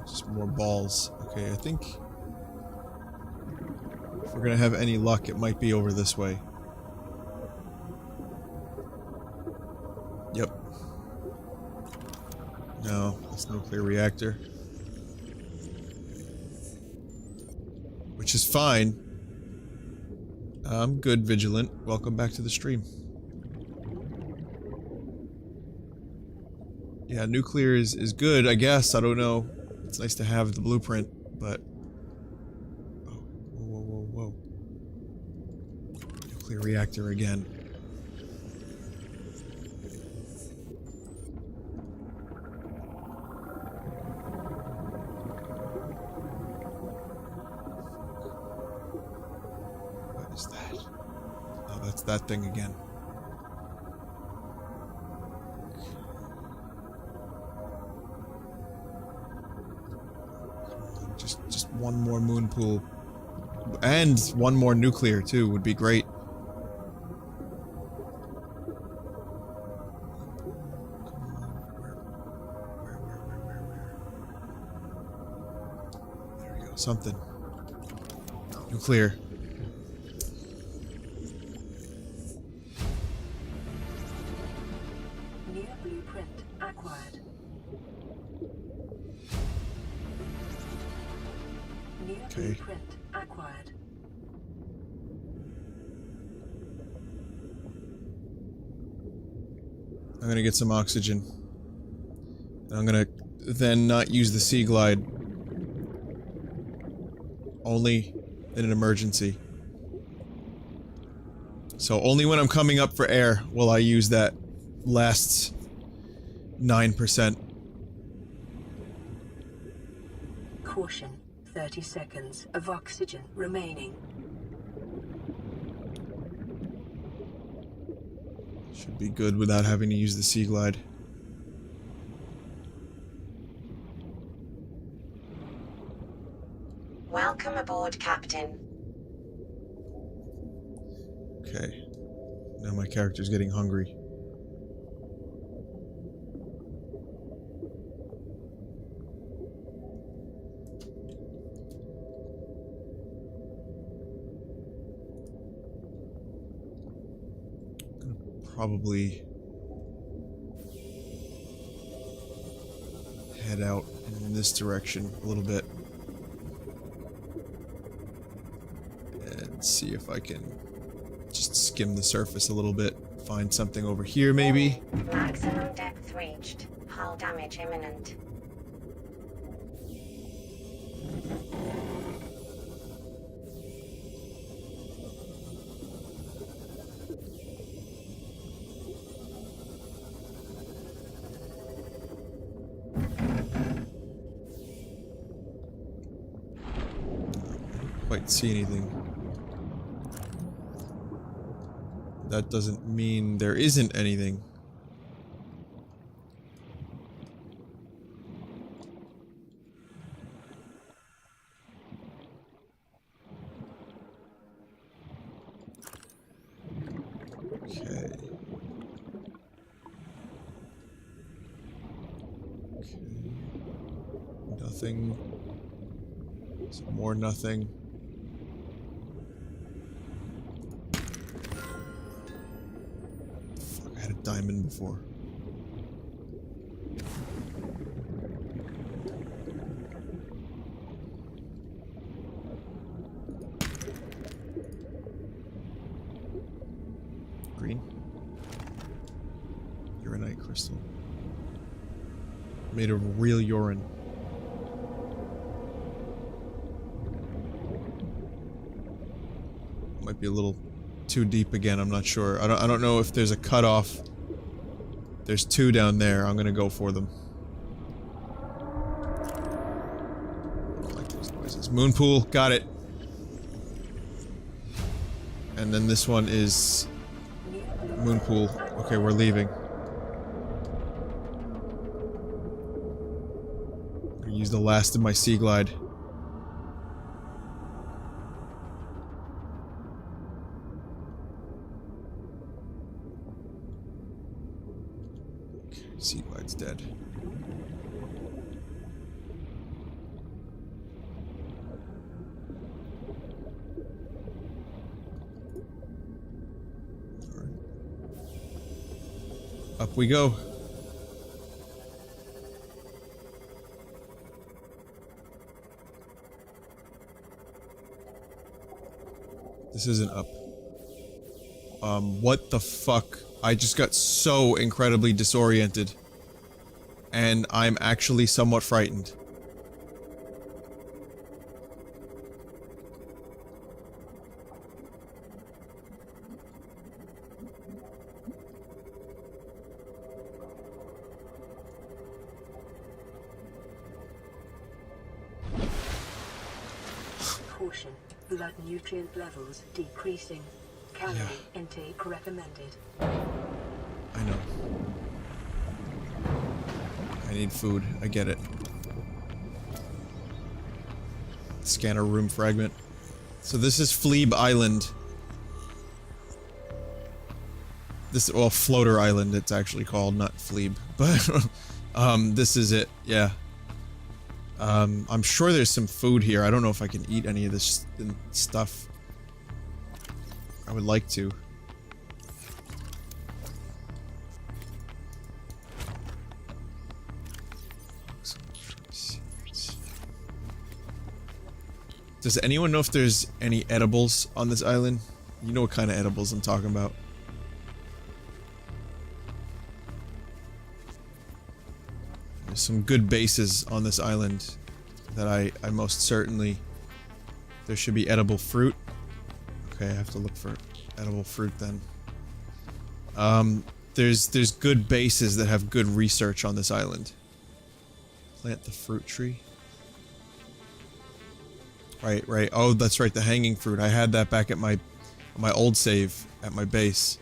Just more balls. Okay, I think if we're gonna have any luck, it might be over this way. Yep. No, that's nuclear reactor. Which is fine. I'm good, Vigilant. Welcome back to the stream. Yeah, nuclear is good, I guess. I don't know. It's nice to have the blueprint, but... Oh, whoa. Nuclear reactor again. Is that? Oh, that's that thing again. Just one more moon pool. And one more nuclear, too, would be great. Where? There we go, something. Nuclear. Okay. Acquired. I'm gonna get some oxygen. I'm gonna then not use the sea glide. Only in an emergency. So only when I'm coming up for air will I use that last 9%. Caution. 30 seconds of oxygen remaining. Should be good without having to use the sea glide. Welcome aboard, Captain. Okay. Now my character's getting hungry. Probably head out in this direction a little bit and see if I can just skim the surface a little bit, find something over here maybe. Maximum depth reached. Hull damage imminent. Quite see anything. That doesn't mean there isn't anything. Okay. Nothing. Some more nothing. Fuck, I had a diamond before. Uranite crystal. Made of real urine. Might be a little too deep again, I'm not sure. I don't know if there's a cutoff. There's 2 down there, I'm gonna go for them. I like those noises. Moonpool, got it. And then this one is Moonpool. Okay, we're leaving. I'm gonna use the last of my sea glide. Okay, sea glide's dead. Up we go. This isn't up. What the fuck? I just got so incredibly disoriented. And I'm actually somewhat frightened. Caution. Blood nutrient levels decreasing. Calorie intake recommended. I know. I need food. I get it. Scanner room fragment. So this is Fleeb Island. This, well, Floater Island it's actually called, not Fleeb. But, this is it, yeah. I'm sure there's some food here. I don't know if I can eat any of this stuff. I would like to. Does anyone know if there's any edibles on this island? You know what kind of edibles I'm talking about. There's some good bases on this island that I most certainly... There should be edible fruit. Okay, I have to look for edible fruit then. There's good bases that have good research on this island. Plant the fruit tree. Right. Oh, that's right, the hanging fruit. I had that back at my old save at my base.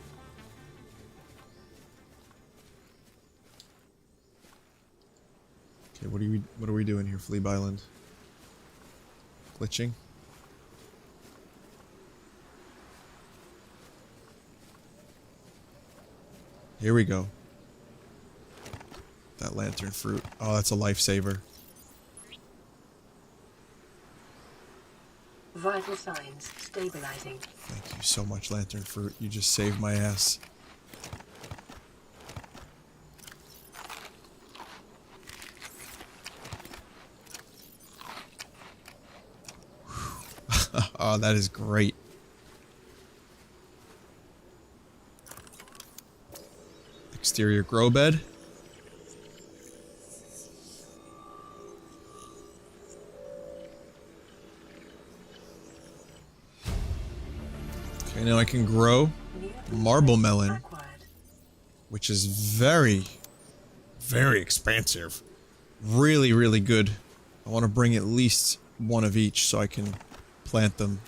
Okay, what are we doing here, Fleeb Island? Glitching? Here we go. That lantern fruit. Oh, that's a lifesaver. Vital signs stabilizing. Thank you so much, lantern fruit. You just saved my ass. Oh, that is great. Exterior grow bed. Okay, now I can grow marble melon, which is very, very expansive. Really, really good. I want to bring at least one of each so I can plant them.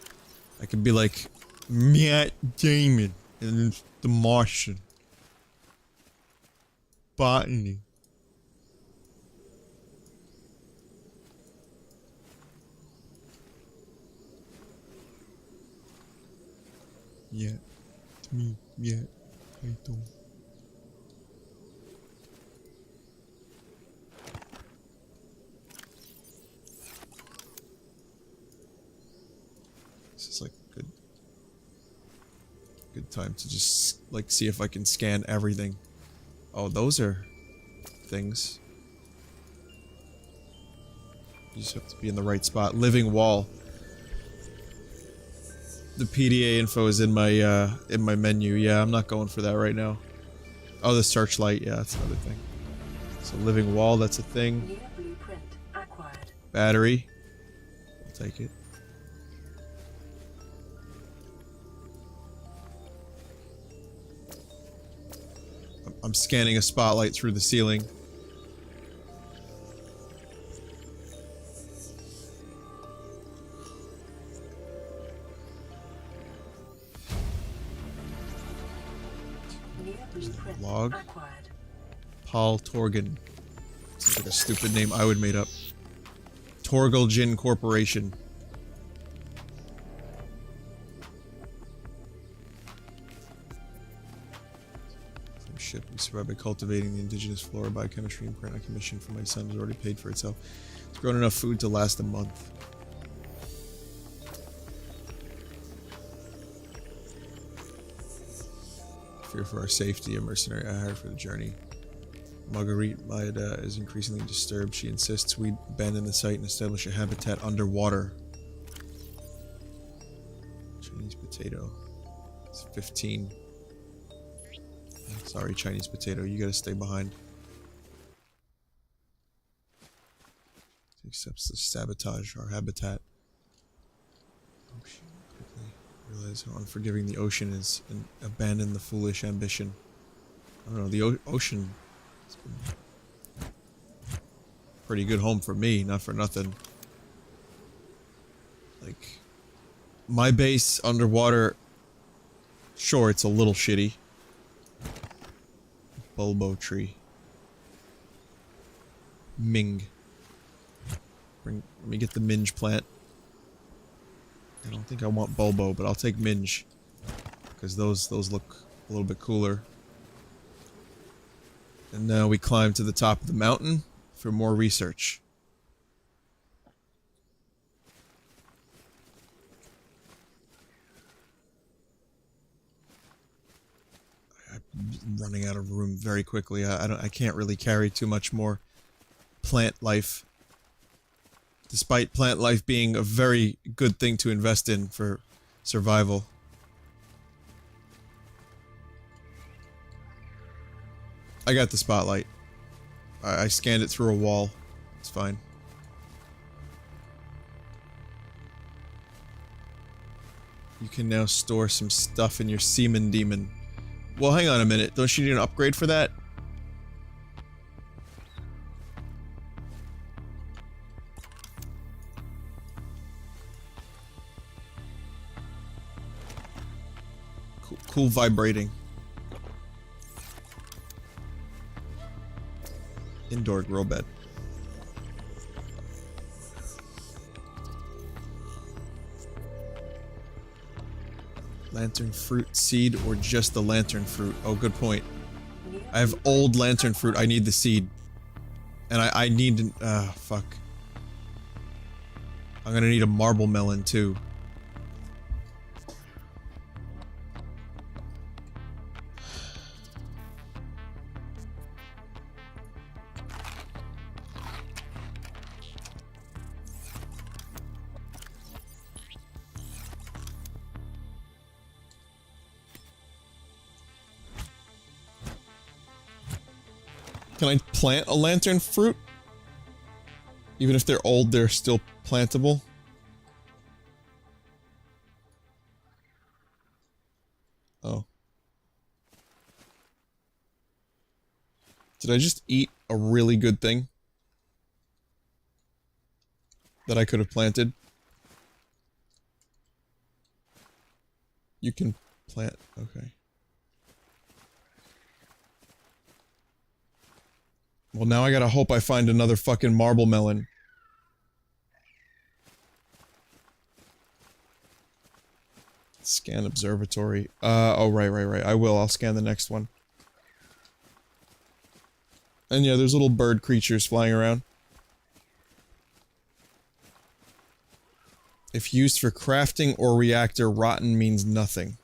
I could be like Matt Damon and the Martian. Botany. Yeah, it's me. Yeah, I don't. This is like good time to just like see if I can scan everything. Oh, those are things. You just have to be in the right spot. Living wall. The PDA info is in my menu. Yeah, I'm not going for that right now. Oh, the searchlight. Yeah, that's another thing. So living wall, that's a thing. New blueprint acquired. Battery. I'll take it. I'm scanning a spotlight through the ceiling. New blueprint Log. acquired. Paul Torgan. Sounds like a stupid name I would made up. Torgal Gin Corporation. Some shit. We survived by cultivating the indigenous flora, biochemistry, and grant a commission for my son has already paid for itself. It's grown enough food to last a month. Fear for our safety, a mercenary I hired for the journey. Marguerite Maeda is increasingly disturbed. She insists we abandon the site and establish a habitat underwater. Chinese potato. It's 15. Sorry, Chinese potato. You gotta stay behind. He accepts the sabotage our habitat. Ocean. Quickly realize how unforgiving the ocean is and abandon the foolish ambition. I don't know, the ocean... It's been pretty good home for me, not for nothing. Like, my base underwater, sure, it's a little shitty. Bulbo tree. Ming. Let me get the minge plant. I don't think I want bulbo, but I'll take minge. Because those look a little bit cooler. And now we climb to the top of the mountain for more research. I'm running out of room very quickly. I can't really carry too much more plant life. Despite plant life being a very good thing to invest in for survival. I got the spotlight. I scanned it through a wall. It's fine. You can now store some stuff in your semen demon. Well, hang on a minute. Don't you need an upgrade for that? Cool vibrating. Indoor grow bed. Lantern fruit seed or just the lantern fruit? Oh, good point. I have old lantern fruit. I need the seed. And I need... fuck. I'm gonna need a marble melon, too. Can I plant a lantern fruit? Even if they're old, they're still plantable? Oh. Did I just eat a really good thing? That I could have planted? You can plant, okay. Well, now I gotta hope I find another fucking marble melon. Scan observatory. Oh, right. I will. I'll scan the next one. And yeah, there's little bird creatures flying around. If used for crafting or reactor, rotten means nothing.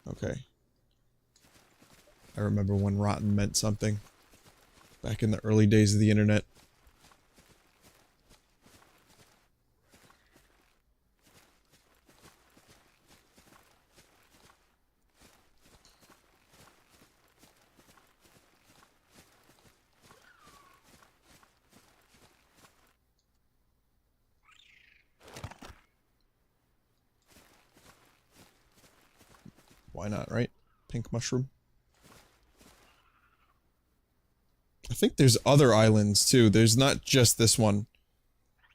Okay. I remember when rotten meant something. Back in the early days of the internet. Why not, right? Pink mushroom. I think there's other islands too. There's not just this one.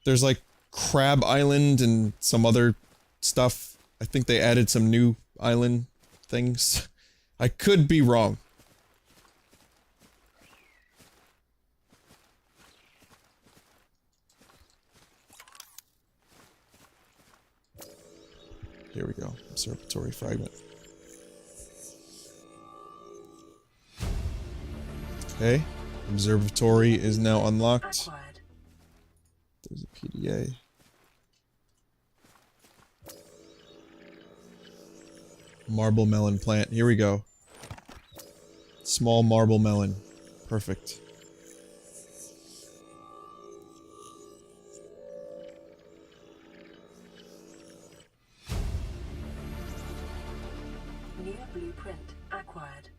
There's like Crab Island and some other stuff. I think they added some new island things. I could be wrong. Here we go. Observatory fragment. Okay. Observatory is now unlocked. Acquired. There's a PDA. Marble melon plant. Here we go. Small marble melon. Perfect. New blueprint acquired.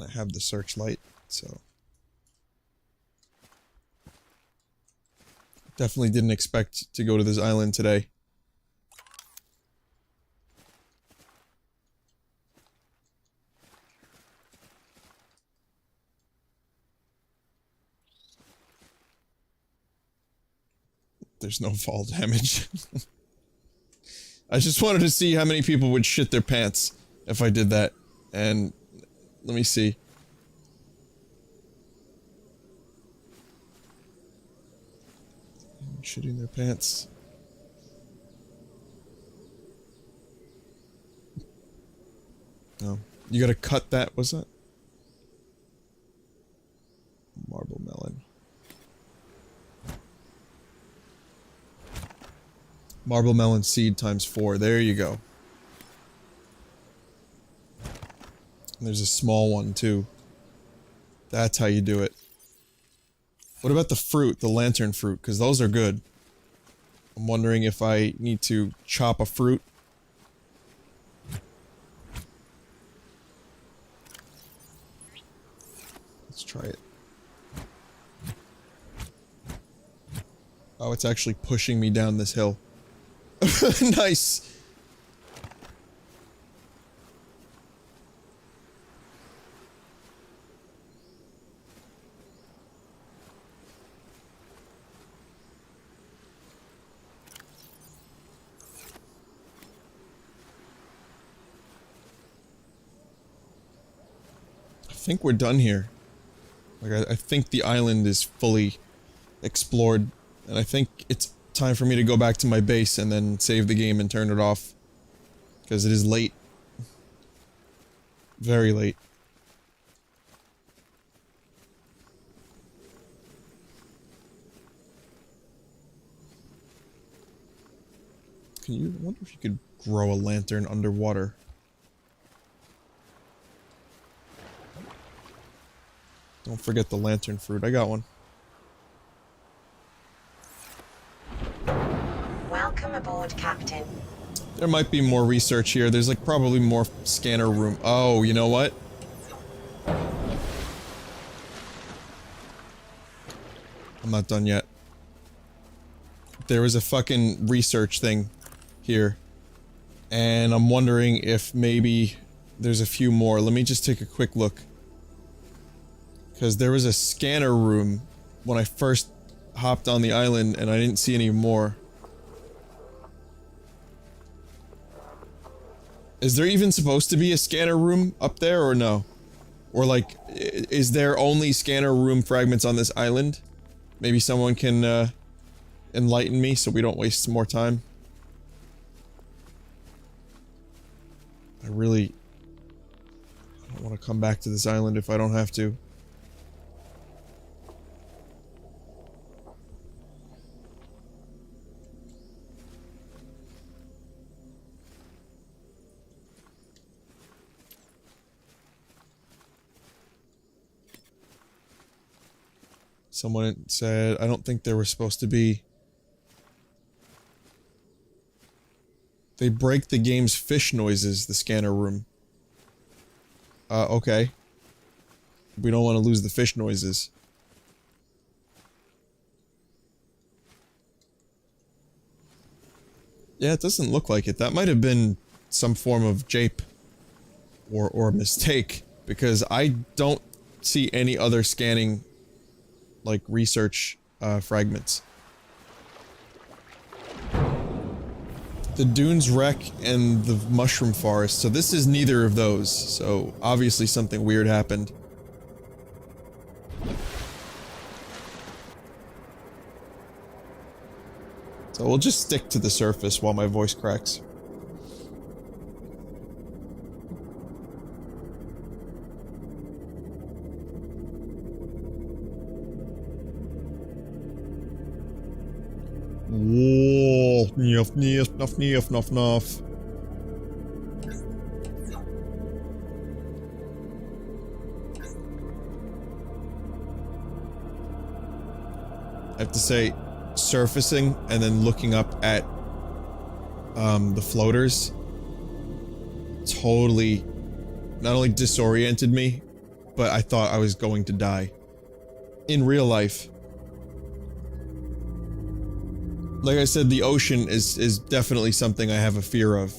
I have the searchlight, so... Definitely didn't expect to go to this island today. There's no fall damage. I just wanted to see how many people would shit their pants if I did that. And let me see. Shitting their pants. No. You gotta cut that, what's that? Marble melon. Marble melon seed times 4. There you go. And there's a small one too. That's how you do it. What about the fruit, the lantern fruit? Because those are good. I'm wondering if I need to chop a fruit. Let's try it. Oh, it's actually pushing me down this hill. Nice! I think we're done here. Like, I think the island is fully explored, and I think it's time for me to go back to my base and then save the game and turn it off. Because it is late. Very late. Can you... I wonder if you could grow a lantern underwater. Don't forget the lantern fruit. I got one. Welcome aboard, Captain. There might be more research here. There's like probably more scanner room. Oh, you know what? I'm not done yet. There was a fucking research thing here. And I'm wondering if maybe there's a few more. Let me just take a quick look. Because there was a scanner room when I first hopped on the island and I didn't see any more. Is there even supposed to be a scanner room up there or no? Or like, is there only scanner room fragments on this island? Maybe someone can enlighten me so we don't waste some more time. I don't want to come back to this island if I don't have to. Someone said, I don't think there were supposed to be. They break the game's fish noises, the scanner room. Okay. We don't want to lose the fish noises. Yeah, it doesn't look like it. That might have been some form of jape. Or mistake. Because I don't see any other scanning, like, research, fragments. The Dunes Wreck and the Mushroom Forest. So this is neither of those. So obviously something weird happened. So we'll just stick to the surface while my voice cracks. Whoa, neef, neef, nuff, neef, nuff, nuff. I have to say, surfacing and then looking up at the floaters totally not only disoriented me, but I thought I was going to die. In real life. Like I said, the ocean is definitely something I have a fear of.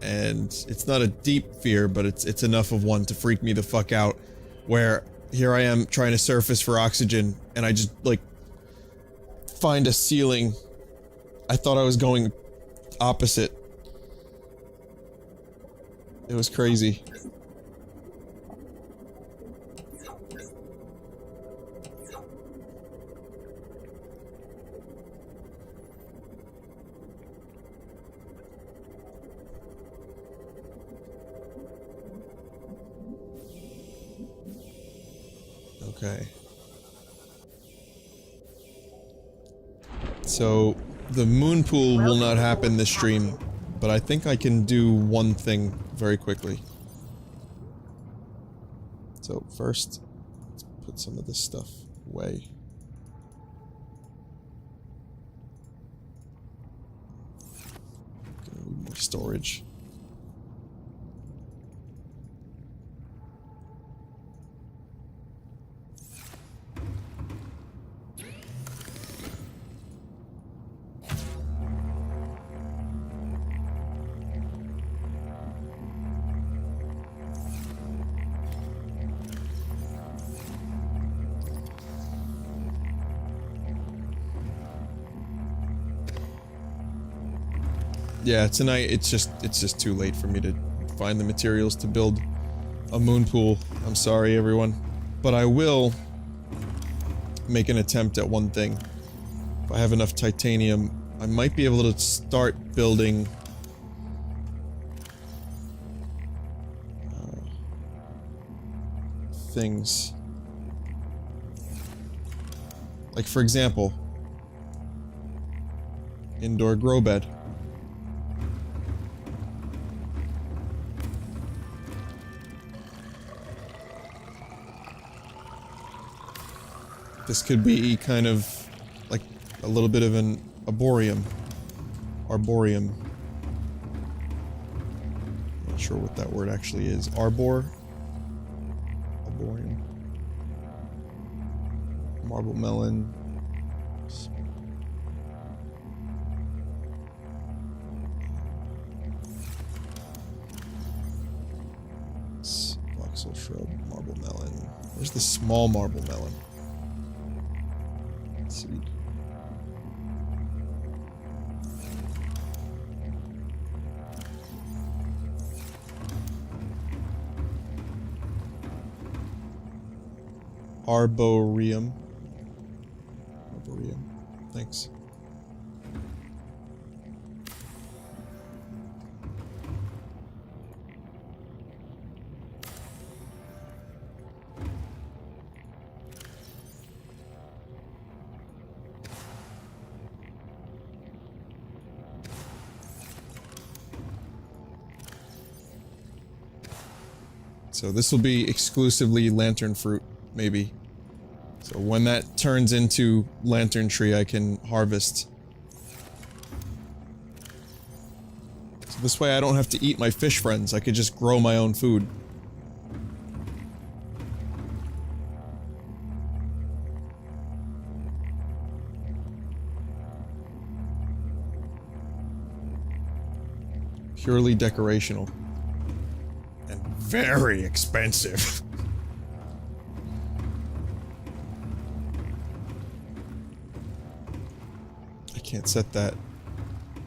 And it's not a deep fear, but it's enough of one to freak me the fuck out. Where here I am trying to surface for oxygen, and I just, like, find a ceiling. I thought I was going opposite. It was crazy. Okay. So, the moonpool will not happen this stream, but I think I can do one thing very quickly. So, first, let's put some of this stuff away. Gonna need more storage. Yeah, tonight it's just too late for me to find the materials to build a moon pool. I'm sorry, everyone. But I will make an attempt at one thing. If I have enough titanium, I might be able to start building things. Like, for example, indoor grow bed. This could be kind of like a little bit of an arboreum. Arboreum. Not sure what that word actually is. Arbor? Arboreum. Marble melon. Voxel shrub, marble melon. Where's the small marble melon? Seed. Arboreum. Arboreum. Thanks. So this will be exclusively lantern fruit, maybe. So when that turns into lantern tree, I can harvest. So this way I don't have to eat my fish friends, I could just grow my own food. Purely decorational. And very expensive. I can't set that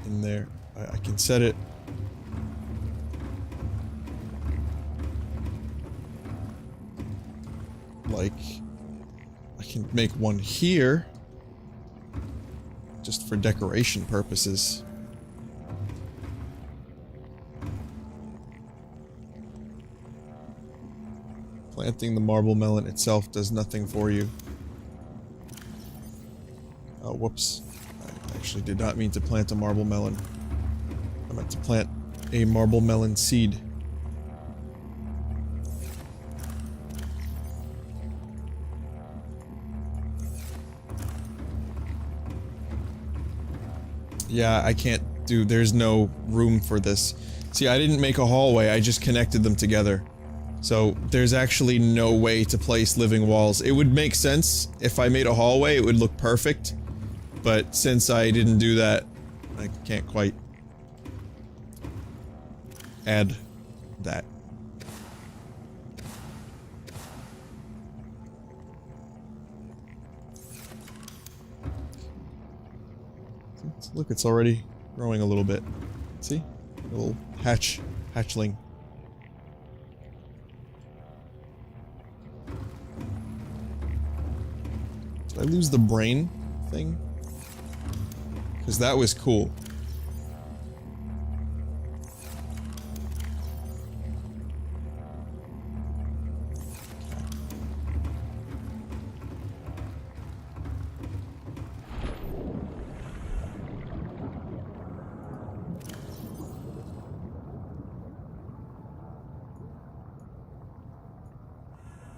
in there. I can set it. Like, I can make one here. Just for decoration purposes. Planting the marble melon itself does nothing for you. Oh, whoops. I actually did not mean to plant a marble melon. I meant to plant a marble melon seed. Yeah, I can't do, there's no room for this. See, I didn't make a hallway, I just connected them together. So, there's actually no way to place living walls. It would make sense if I made a hallway, it would look perfect. But since I didn't do that, I can't quite add that. Look, it's already growing a little bit. See? A little hatchling. Did I lose the brain thing? Because that was cool.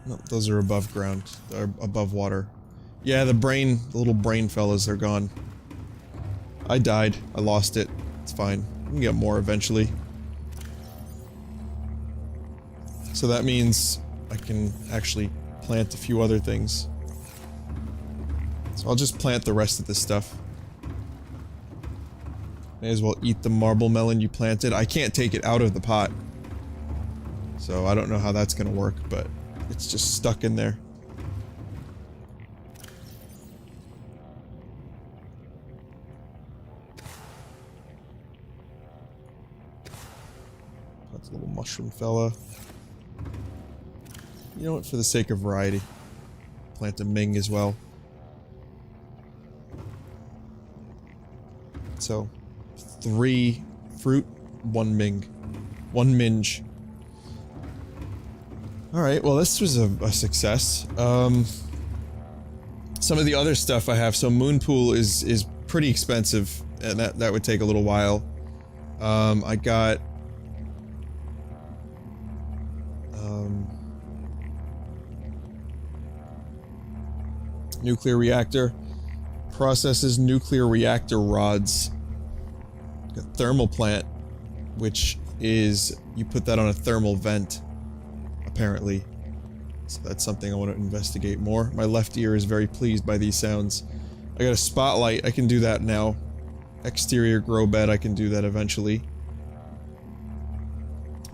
No, those are above ground. They're above water. Yeah, the little brain fellas are gone. I died. I lost it. It's fine. We can get more eventually. So that means I can actually plant a few other things. So I'll just plant the rest of this stuff. May as well eat the marble melon you planted. I can't take it out of the pot. So I don't know how that's gonna work, but it's just stuck in there. That's a little mushroom fella. You know what, for the sake of variety, plant a Ming as well. So, 3 fruit, 1 Ming. 1 minge. Alright, well this was a success. Some of the other stuff I have, so moonpool is pretty expensive, and that would take a little while. I got... nuclear reactor. Processes nuclear reactor rods. Got thermal plant, which is, you put that on a thermal vent. Apparently. So that's something I want to investigate more. My left ear is very pleased by these sounds. I got a spotlight, I can do that now. Exterior grow bed, I can do that eventually.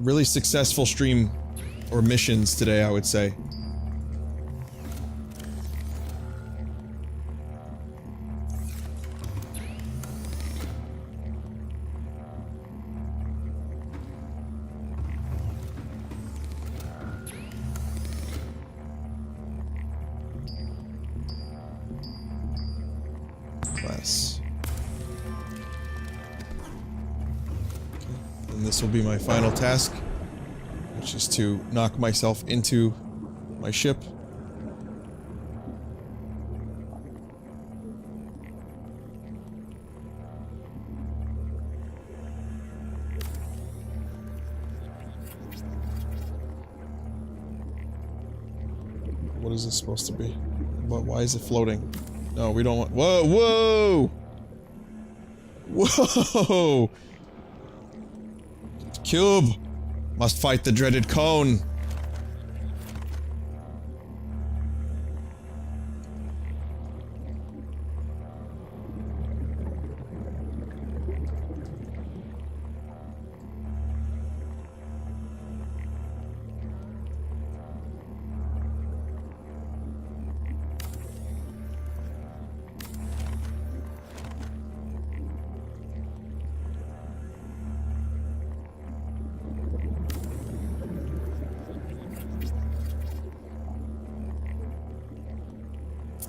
Really successful stream, or missions today, I would say. This will be my final task, which is to knock myself into my ship. What is this supposed to be? Why is it floating? No, we don't want— whoa! Whoa! Whoa! Cube! Must fight the dreaded cone!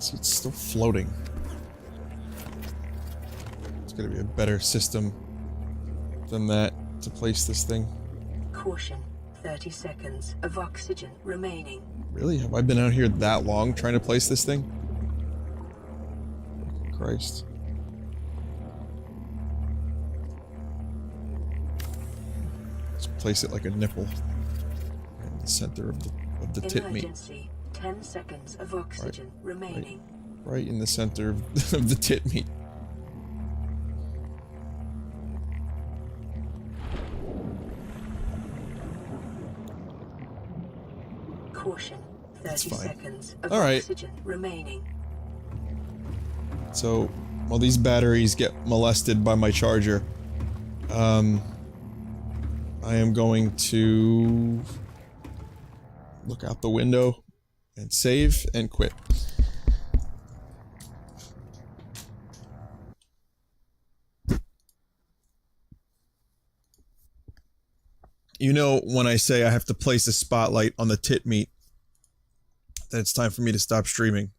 See, it's still floating. It's gonna be a better system than that to place this thing. Caution. 30 seconds of oxygen remaining. Really? Have I been out here that long trying to place this thing? Christ. Let's place it like a nipple in the center of the tit meat. Emergency. 10 seconds of oxygen remaining. Right in the center of the tit meat. Caution. 30 seconds of All right. oxygen remaining. So, while these batteries get molested by my charger, I am going to look out the window and save and quit. You know, when I say I have to place a spotlight on the tit meat, that it's time for me to stop streaming.